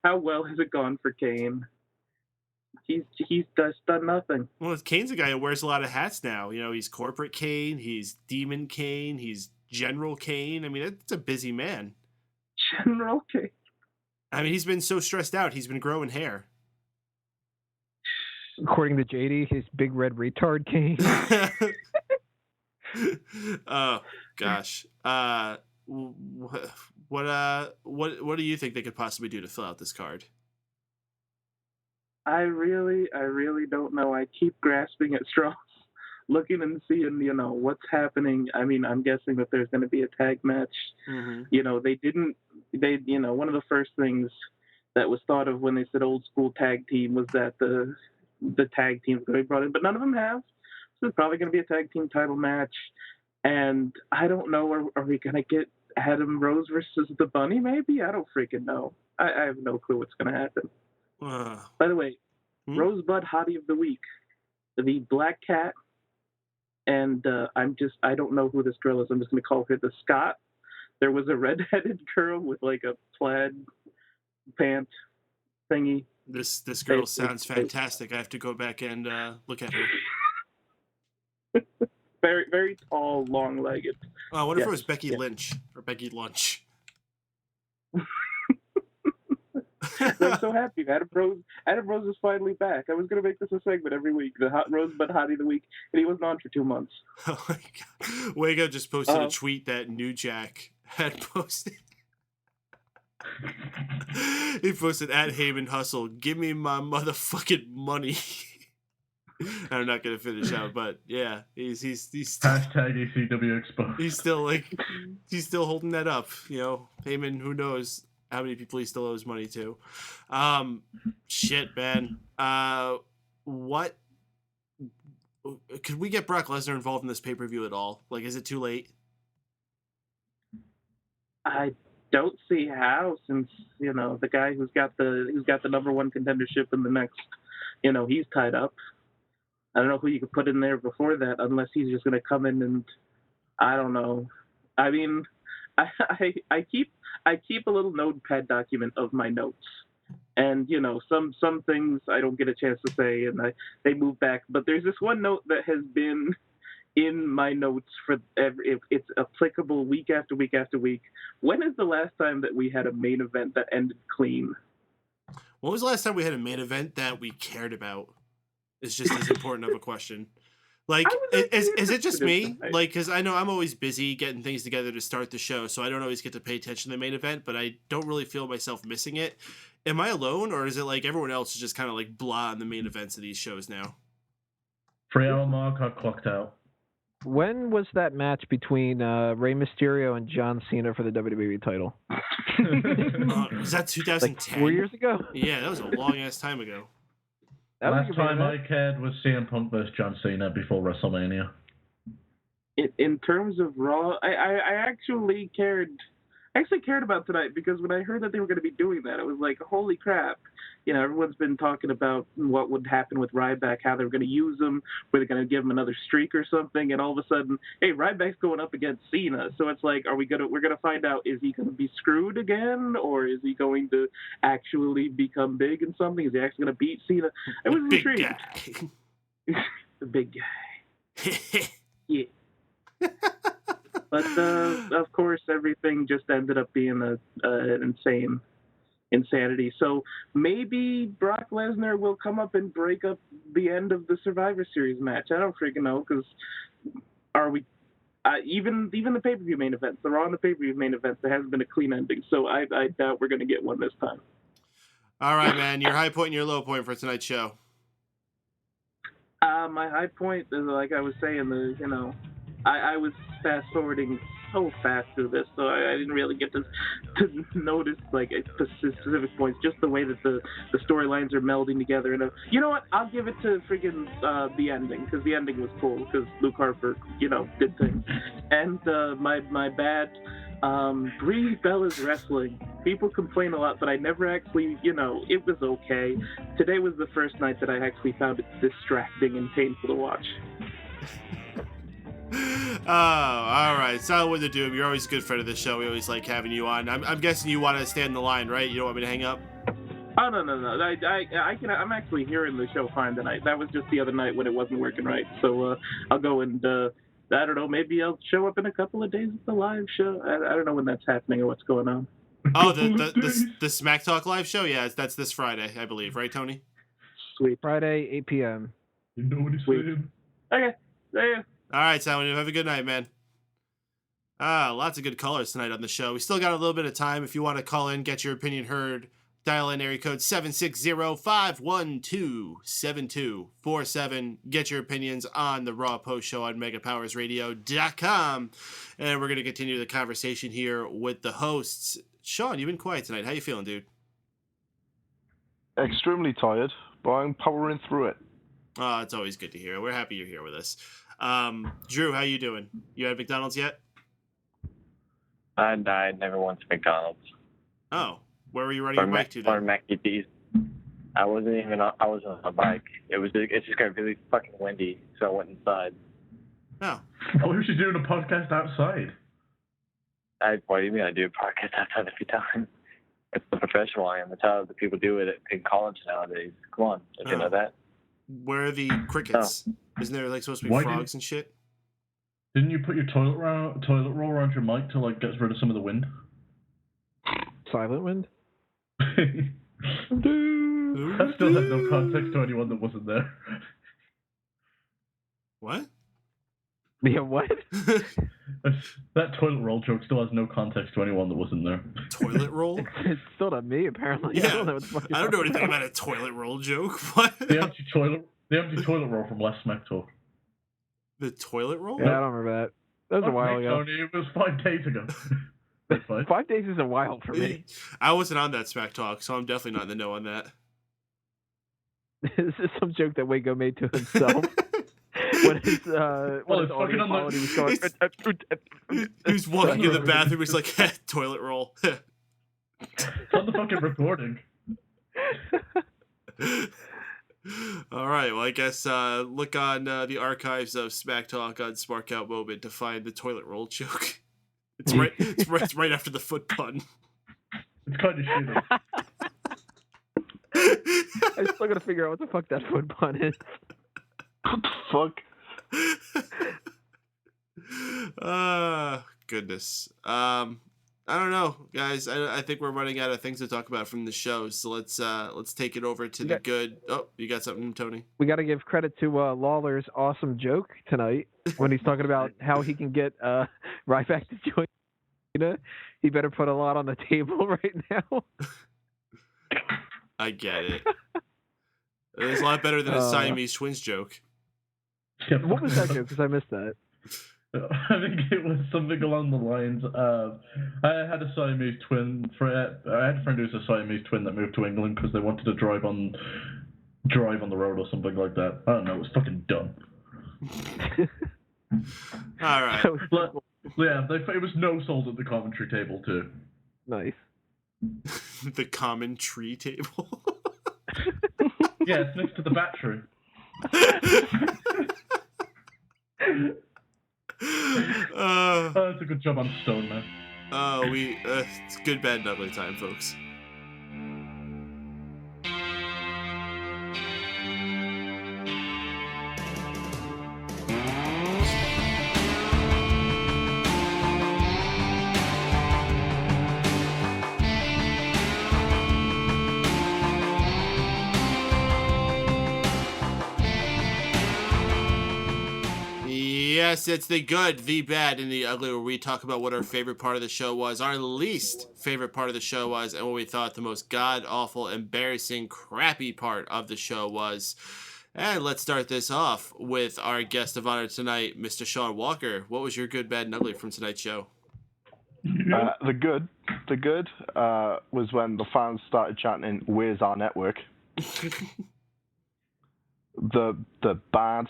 How well has it gone for Kane? He's just done nothing. Well, Kane's a guy who wears a lot of hats now. He's Corporate Kane, he's Demon Kane, he's General Kane. I mean, it's a busy man. General Kane. I mean, he's been so stressed out. He's been growing hair. According to JD, his big red retard Kane. Oh gosh. What do you think they could possibly do to fill out this card? I really don't know. I keep grasping at straws, looking and seeing, what's happening. I mean, I'm guessing that there's going to be a tag match. Mm-hmm. One of the first things that was thought of when they said old school tag team was that the tag team was going to be brought in, but none of them have. So there's probably going to be a tag team title match. And I don't know, are we going to get Adam Rose versus the Bunny maybe? I don't freaking know. I have no clue what's going to happen. By the way, Rosebud Hottie of the Week, the Black Cat, and I don't know who this girl is. I'm just going to call her the Scott. There was a redheaded girl with like a plaid pant thingy. This girl sounds fantastic. I have to go back and look at her. Very, very tall, long-legged. Oh, I wonder if it was Becky Lynch or Becky Lunch. I'm so happy. Adam Rose is finally back. I was going to make this a segment every week, the Rosebud Hottie of the Week, and he wasn't on for 2 months. Oh my God. Wago just posted a tweet that New Jack had posted. He posted at Heyman Hustle, give me my motherfucking money. I'm not gonna finish out, but yeah, he's hashtag ECW exposed. He's still holding that up. Heyman, who knows how many people he still owes money to. Shit, man. What could we get Brock Lesnar involved in this pay-per-view at all? Like, is it too late? I don't see how, since the guy who's got the number one contendership in the next, he's tied up. I don't know who you could put in there before that, unless he's just going to come in and I don't know. I mean, I keep a little notepad document of my notes, and some things I don't get a chance to say, and they move back. But there's this one note that has been in my notes it's applicable week after week after week. When is the last time that we had a main event that ended clean? When was the last time we had a main event that we cared about? It's just as important of a question. Like, is it just me? Like, because I know I'm always busy getting things together to start the show, so I don't always get to pay attention to the main event, but I don't really feel myself missing it. Am I alone, or is it like everyone else is just kind of like blah on the main events of these shows now? 3-hour mark, I clocked out. When was that match between Rey Mysterio and John Cena for the WWE title? Was that 2010? Like 4 years ago? Yeah, that was a long-ass time ago. Last time I cared was CM Punk versus John Cena before WrestleMania. In terms of Raw, I actually cared about tonight, because when I heard that they were going to be doing that, I was like, holy crap. Everyone's been talking about what would happen with Ryback, how they were going to use him, were they going to give him another streak or something, and all of a sudden, hey, Ryback's going up against Cena. So it's like, we're going to find out, is he going to be screwed again, or is he going to actually become big in something? Is he actually going to beat Cena? I was intrigued. Guy. The big guy. Yeah. But of course, everything just ended up being an insanity. So maybe Brock Lesnar will come up and break up the end of the Survivor Series match. I don't freaking know, because are we? Even the pay-per-view main events, the Raw and the pay-per-view main events, there hasn't been a clean ending. So I doubt we're going to get one this time. All right, man. Your high point and your low point for tonight's show. My high point is, like I was saying, I was fast forwarding so fast through this, so I didn't really get to notice like specific points. Just the way that the storylines are melding together. And you know what? I'll give it to freaking the ending, because the ending was cool, because Luke Harper, did things. And my bad. Brie Bella's wrestling. People complain a lot, but I never actually, it was okay. Today was the first night that I actually found it distracting and painful to watch. Oh, all right. Silent the Doom, you're always a good friend of the show. We always like having you on. I'm guessing you want to stay in the line, right? You don't want me to hang up? Oh, no. I'm actually hearing the show fine tonight. That was just the other night when it wasn't working right. So I'll go and, I don't know, maybe I'll show up in a couple of days at the live show. I don't know when that's happening or what's going on. Oh, the Smack Talk live show? Yeah, that's this Friday, I believe. Right, Tony? Sweet. Friday, 8 p.m. You know what he's saying? Okay. Yeah. All right, Simon. Have a good night, man. Lots of good callers tonight on the show. We still got a little bit of time. If you want to call in, get your opinion heard, dial in area code 760-512-7247. Get your opinions on the Raw Post Show on megapowersradio.com. And we're going to continue the conversation here with the hosts. Shaun, you've been quiet tonight. How you feeling, dude? Extremely tired, but I'm powering through it. Oh, it's always good to hear. We're happy you're here with us. Drew, how you doing? You had McDonald's yet? I never went to McDonald's. Oh, where were you riding your bike to then? Or Mac and Cheese. I was on a bike. It's just got really fucking windy, so I went inside. Oh. What was you doing a podcast outside? What do you mean I do a podcast outside every time? It's the professional I am. That's how the people do it in college nowadays. Come on, did you know that? Where are the crickets? Oh. Isn't there like supposed to be frogs and shit? Didn't you put your toilet roll around your mic to like get rid of some of the wind? Silent wind? That still had no context to anyone that wasn't there. What? Yeah, what? That toilet roll joke still has no context to anyone that wasn't there. Toilet roll? It's still not me, apparently. Yeah. I don't know what the fuck I don't know anything about a toilet roll joke. What? The empty toilet roll from last Smack Talk. The toilet roll? Yeah, I don't remember that. That was a while ago. Tony, it was 5 days ago. 5 days is a while for me. I wasn't on that Smack Talk, so I'm definitely not in the know on that. This is some joke that Wago made to himself. when his audio quality was going. He was walking in the bathroom. He's like, toilet roll. It's on the fucking recording. All right. Well, I guess look on the archives of Smack Talk on Smark Out Moment to find the toilet roll joke. It's right. It's right after the foot pun. It's kind of shitty. I'm still gonna figure out what the fuck that foot pun is. What the fuck? Goodness. I don't know, guys. I think we're running out of things to talk about from the show. So let's take it over to the good. Oh, you got something, Tony? We got to give credit to Lawler's awesome joke tonight when he's talking about how he can get Ryback to join. He better put a lot on the table right now. I get it. It's a lot better than a Siamese twins joke. What was that joke? Because I missed that. I think it was something along the lines of, I had a Siamese twin. I had a friend who was a Siamese twin that moved to England because they wanted to drive on the road or something like that. I don't know. It was fucking dumb. All right. Yeah, it was no sold at the commentary table too. Nice. The common tree table. Yeah, it's next to the battery. That's a good job on Stone, man. It's good, bad, and ugly time, folks. Yes, it's the good, the bad, and the ugly, where we talk about what our favorite part of the show was, our least favorite part of the show was, and what we thought the most god-awful, embarrassing, crappy part of the show was. And let's start this off with our guest of honor tonight, Mr. Shaun Walker. What was your good, bad, and ugly from tonight's show? The good was when the fans started chanting, "Where's our network?" The bad,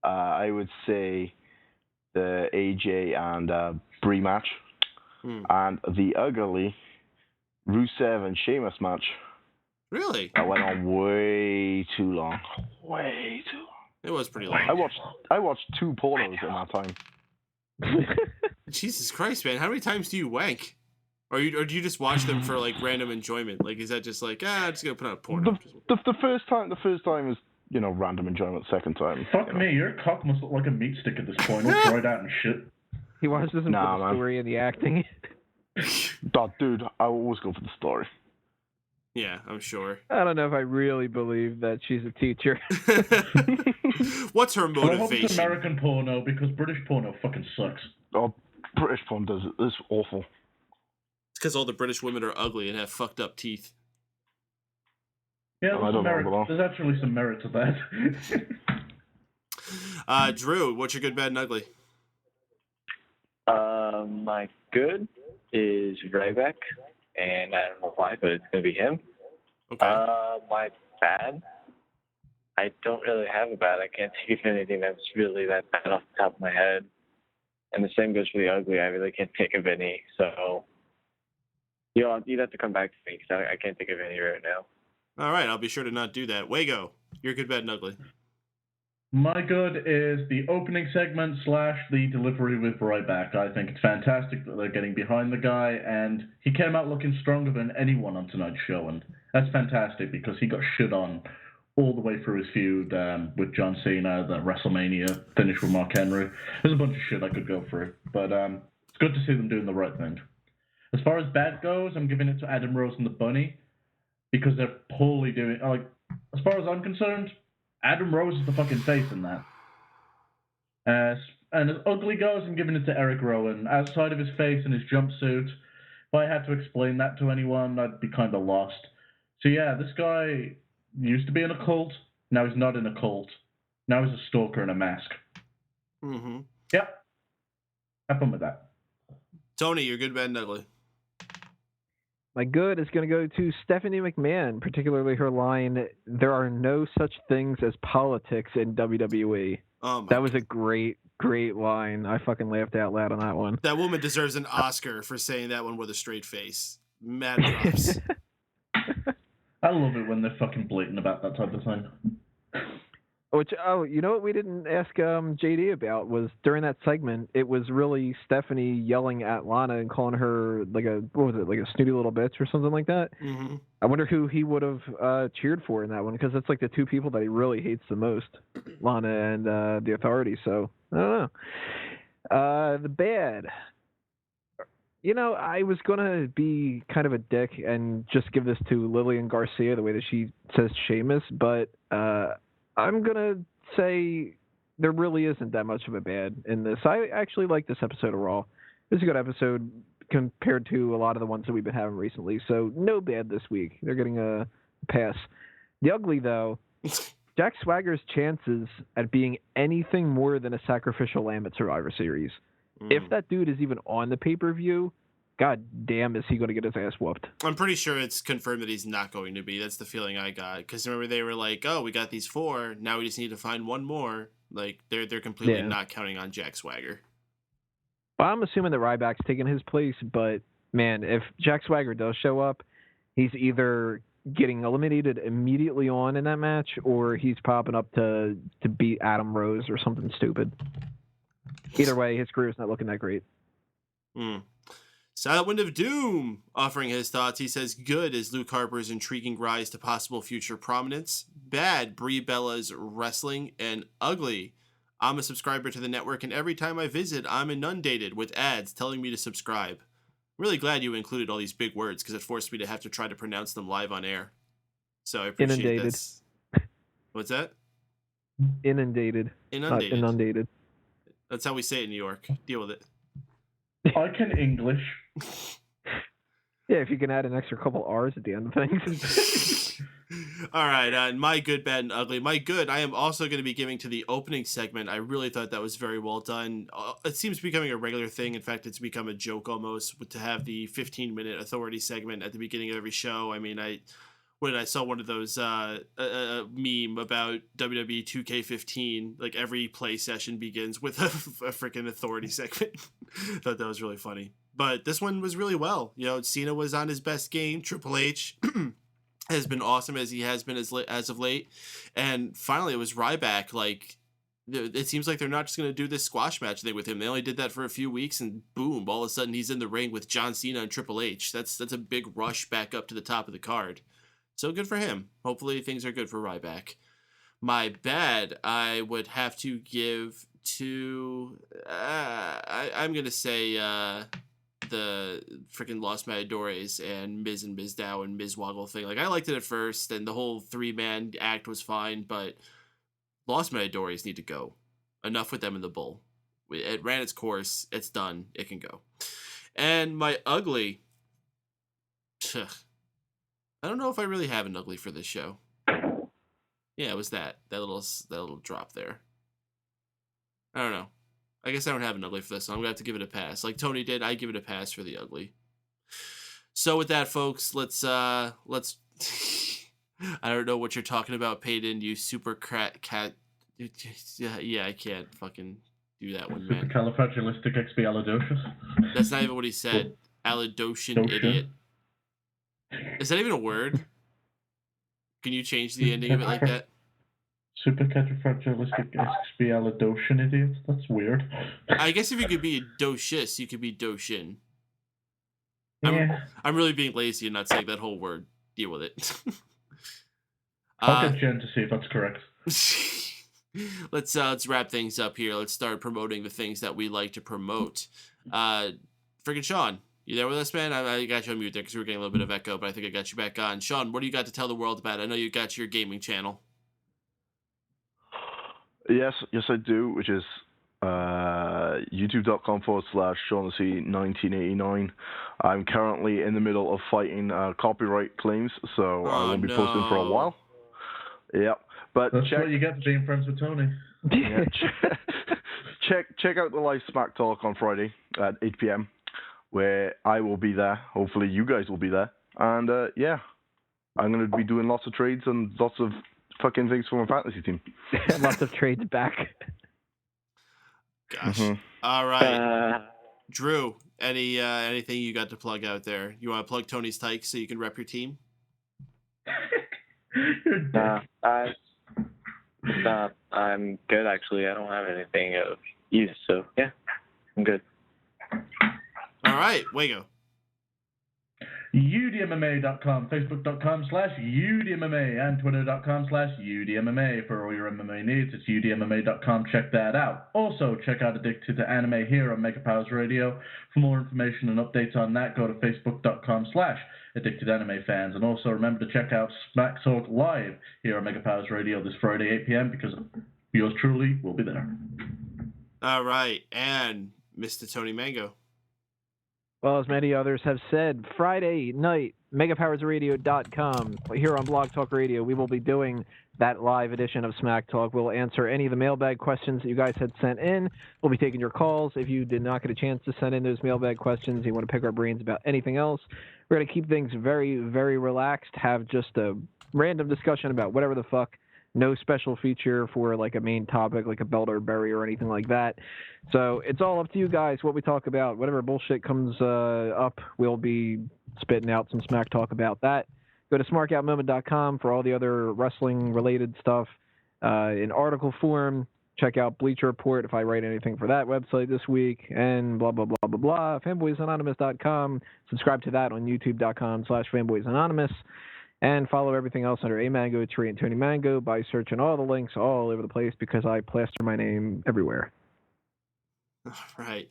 I would say the AJ and Brie match, and the ugly Rusev and Sheamus match. Really? That went on way too long. Way too long. It was pretty long. I watched 2 pornos in that time. Jesus Christ, man! How many times do you wank? Or do you just watch them for like random enjoyment? Like, is that just like, I'm just gonna put on a porno? The first time is, random enjoyment. Second time. Fuck me, your cock must look like a meat stick at this point, all dried out and shit. He watches this for the story and the acting. Dude, I always go for the story. Yeah, I'm sure. I don't know if I really believe that she's a teacher. What's her motivation? I hope it's American porno, because British porno fucking sucks. Oh, British porn does it. It's awful. It's because all the British women are ugly and have fucked up teeth. Yeah, there's actually some merit to that. Drew, what's your good, bad, and ugly? My good is Ryback, and I don't know why, but it's going to be him. Okay. My bad, I don't really have a bad. I can't think of anything that's really that bad off the top of my head. And the same goes for the ugly. I really can't think of any. So you'd have to come back to me because I can't think of any right now. All right, I'll be sure to not do that. Wago, your good, bad, and ugly. My good is the opening segment / the delivery with Ryback. I think it's fantastic that they're getting behind the guy, and he came out looking stronger than anyone on tonight's show, and that's fantastic because he got shit on all the way through his feud with John Cena, the WrestleMania finish with Mark Henry. There's a bunch of shit I could go through, but it's good to see them doing the right thing. As far as bad goes, I'm giving it to Adam Rose and the Bunny because they're poorly doing. As far as I'm concerned, Adam Rose is the fucking face in that. And as ugly goes, I'm giving it to Eric Rowan. Outside of his face and his jumpsuit, if I had to explain that to anyone, I'd be kind of lost. So yeah, this guy used to be in a cult. Now he's not in a cult. Now he's a stalker in a mask. Mm-hmm. Yep. Have fun with that. Tony, you're good, bad, and ugly. My good is going to go to Stephanie McMahon, particularly her line, "There are no such things as politics in WWE." Oh my That was God. a great line. I fucking laughed out loud on that one. That woman deserves an Oscar for saying that one with a straight face. Mad props. I love it when they're fucking blatant about that type of thing. Which, you know what we didn't ask JD about was during that segment, it was really Stephanie yelling at Lana and calling her like a snooty little bitch or something like that. Mm-hmm. I wonder who he would have cheered for in that one, because it's like the two people that he really hates the most, Lana and the Authority. So I don't know. The bad. You know, I was gonna be kind of a dick and just give this to Lillian Garcia the way that she says Sheamus, but I'm gonna say there really isn't that much of a bad in this. I actually like this episode of Raw. It's a good episode compared to a lot of the ones that we've been having recently. So no bad this week. They're getting a pass. The ugly though, Jack Swagger's chances at being anything more than a sacrificial lamb at Survivor Series. If that dude is even on the pay-per-view, god damn is he going to get his ass whooped. I'm pretty sure it's confirmed that he's not going to be. That's the feeling I got. Because remember they were like, oh, we got these 4. Now we just need to find one more. Like, they're completely not counting on Jack Swagger. Well, I'm assuming that Ryback's taking his place, but man, if Jack Swagger does show up, he's either getting eliminated immediately on in that match, or he's popping up to beat Adam Rose or something stupid. Either way, his career's not looking that great. Silent Wind of Doom offering his thoughts. He says, good is Luke Harper's intriguing rise to possible future prominence. Bad, Brie Bella's wrestling. And ugly, I'm a subscriber to the network, and every time I visit, I'm inundated with ads telling me to subscribe. Really glad you included all these big words, because it forced me to have to try to pronounce them live on air. So I appreciate Inundated. that. What's that? Inundated. Inundated. Not inundated. That's how we say it in New York. Deal with it. I can English. Yeah, if you can add an extra couple R's at the end of things. All right, my good, bad, and ugly. My good, I am also going to be giving to the opening segment. I really thought that was very well done. It seems becoming a regular thing. In fact, it's become a joke almost to have the 15-minute Authority segment at the beginning of every show. I mean, when I saw one of those meme about WWE 2K15, like every play session begins with a freaking Authority segment. Thought that was really funny. But this one was really well. You know, Cena was on his best game. Triple H has been awesome as he has been as of late. And finally, it was Ryback. Like, it seems like they're not just going to do this squash match thing with him. They only did that for a few weeks, and boom, all of a sudden he's in the ring with John Cena and Triple H. That's a big rush back up to the top of the card. So good for him. Hopefully things are good for Ryback. My bad, I would have to give to... I'm going to say the freaking Los Matadores and Ms. Dow and Ms. Wago thing. Like, I liked it at first, and the whole 3-man act was fine, but Los Matadores need to go. Enough with them in the bull. It ran its course. It's done. It can go. And my ugly... I don't know if I really have an ugly for this show. Yeah, it was that little drop there. I don't know. I guess I don't have an ugly for this, so I'm gonna have to give it a pass. Like Tony did, I give it a pass for the ugly. So with that, folks, let's I don't know what you're talking about, Paden, you super cat. Yeah, I can't fucking do that one, man. Supercalifragilisticexpialidocious. That's not even what he said. Alidocian idiot. Is that even a word? Can you change the ending of it like that? Supercalifragilisticexpialidocious idiot? That's weird. I guess if you could be docious, you could be doshin. Yeah. I'm really being lazy and not saying that whole word. Deal with it. I'll get Jen to see if that's correct. Let's wrap things up here. Let's start promoting the things that we like to promote. Freaking Shaun, you there with us, man? I got you on mute there because we were getting a little bit of echo, but I think I got you back on. Shaun, what do you got to tell the world about? I know you got your gaming channel. Yes, I do, which is youtube.com/ShaunC1989. I'm currently in the middle of fighting copyright claims, so I won't be posting for a while. Yep. But that's what you get for being friends with Tony. Yeah, check out the live Smack Talk on Friday at 8 p.m. where I will be there. Hopefully you guys will be there. And yeah, I'm going to be doing lots of trades and lots of fucking things for my fantasy team. Lots of trades back. Gosh. Mhm. All right. Drew, anything you got to plug out there? You want to plug Tony's Tykes so you can rep your team? I'm good, actually. I don't have anything of use, so yeah, I'm good. All right, Wago. UDMMA.com, Facebook.com/UDMMA, and Twitter.com/UDMMA for all your MMA needs. It's UDMMA.com. Check that out. Also, check out Addicted to Anime here on Mega Powers Radio. For more information and updates on that, go to Facebook.com/Addicted Anime Fans. And also remember to check out Smack Talk Live here on Mega Powers Radio this Friday, 8 p.m., because yours truly will be there. All right, and Mr. Tony Mango. Well, as many others have said, Friday night, megapowersradio.com. Here on Blog Talk Radio, we will be doing that live edition of Smack Talk. We'll answer any of the mailbag questions that you guys had sent in. We'll be taking your calls. If you did not get a chance to send in those mailbag questions, you want to pick our brains about anything else, we're going to keep things very, very relaxed, have just a random discussion about whatever the fuck. No special feature for like a main topic like a belt or berry or anything like that. So it's all up to you guys what we talk about. Whatever bullshit comes up, we'll be spitting out some smack talk about that. Go to smarkoutmoment.com for all the other wrestling-related stuff in article form. Check out Bleacher Report if I write anything for that website this week, and blah, blah, blah, blah, blah. Fanboysanonymous.com. Subscribe to that on youtube.com/fanboysanonymous. And follow everything else under A Mango, Tree, and Tony Mango by searching all the links all over the place because I plaster my name everywhere. All right.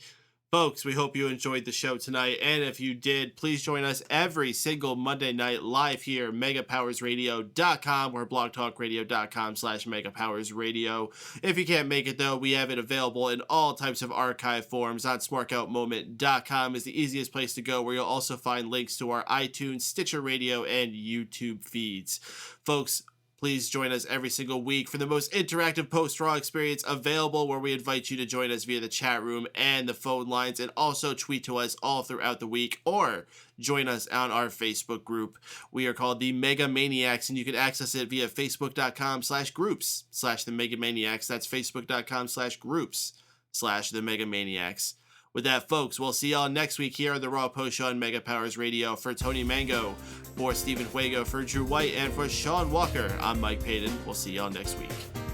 Folks, we hope you enjoyed the show tonight. And if you did, please join us every single Monday night live here, megapowersradio.com or blogtalkradio.com/megapowersradio. If you can't make it, though, we have it available in all types of archive forms on smarkoutmoment.com is the easiest place to go, where you'll also find links to our iTunes, Stitcher Radio, and YouTube feeds. Folks, please join us every single week for the most interactive post-Raw experience available, where we invite you to join us via the chat room and the phone lines, and also tweet to us all throughout the week, or join us on our Facebook group. We are called the Mega Maniacs, and you can access it via facebook.com/groups/the Mega Maniacs. That's facebook.com/groups/the Mega Maniacs. With that, folks, we'll see y'all next week here on the Raw Post Show on Mega Powers Radio. For Tony Mango, for Stephen Wago, for Drew White, and for Shaun Walker, I'm Mike Paden. We'll see y'all next week.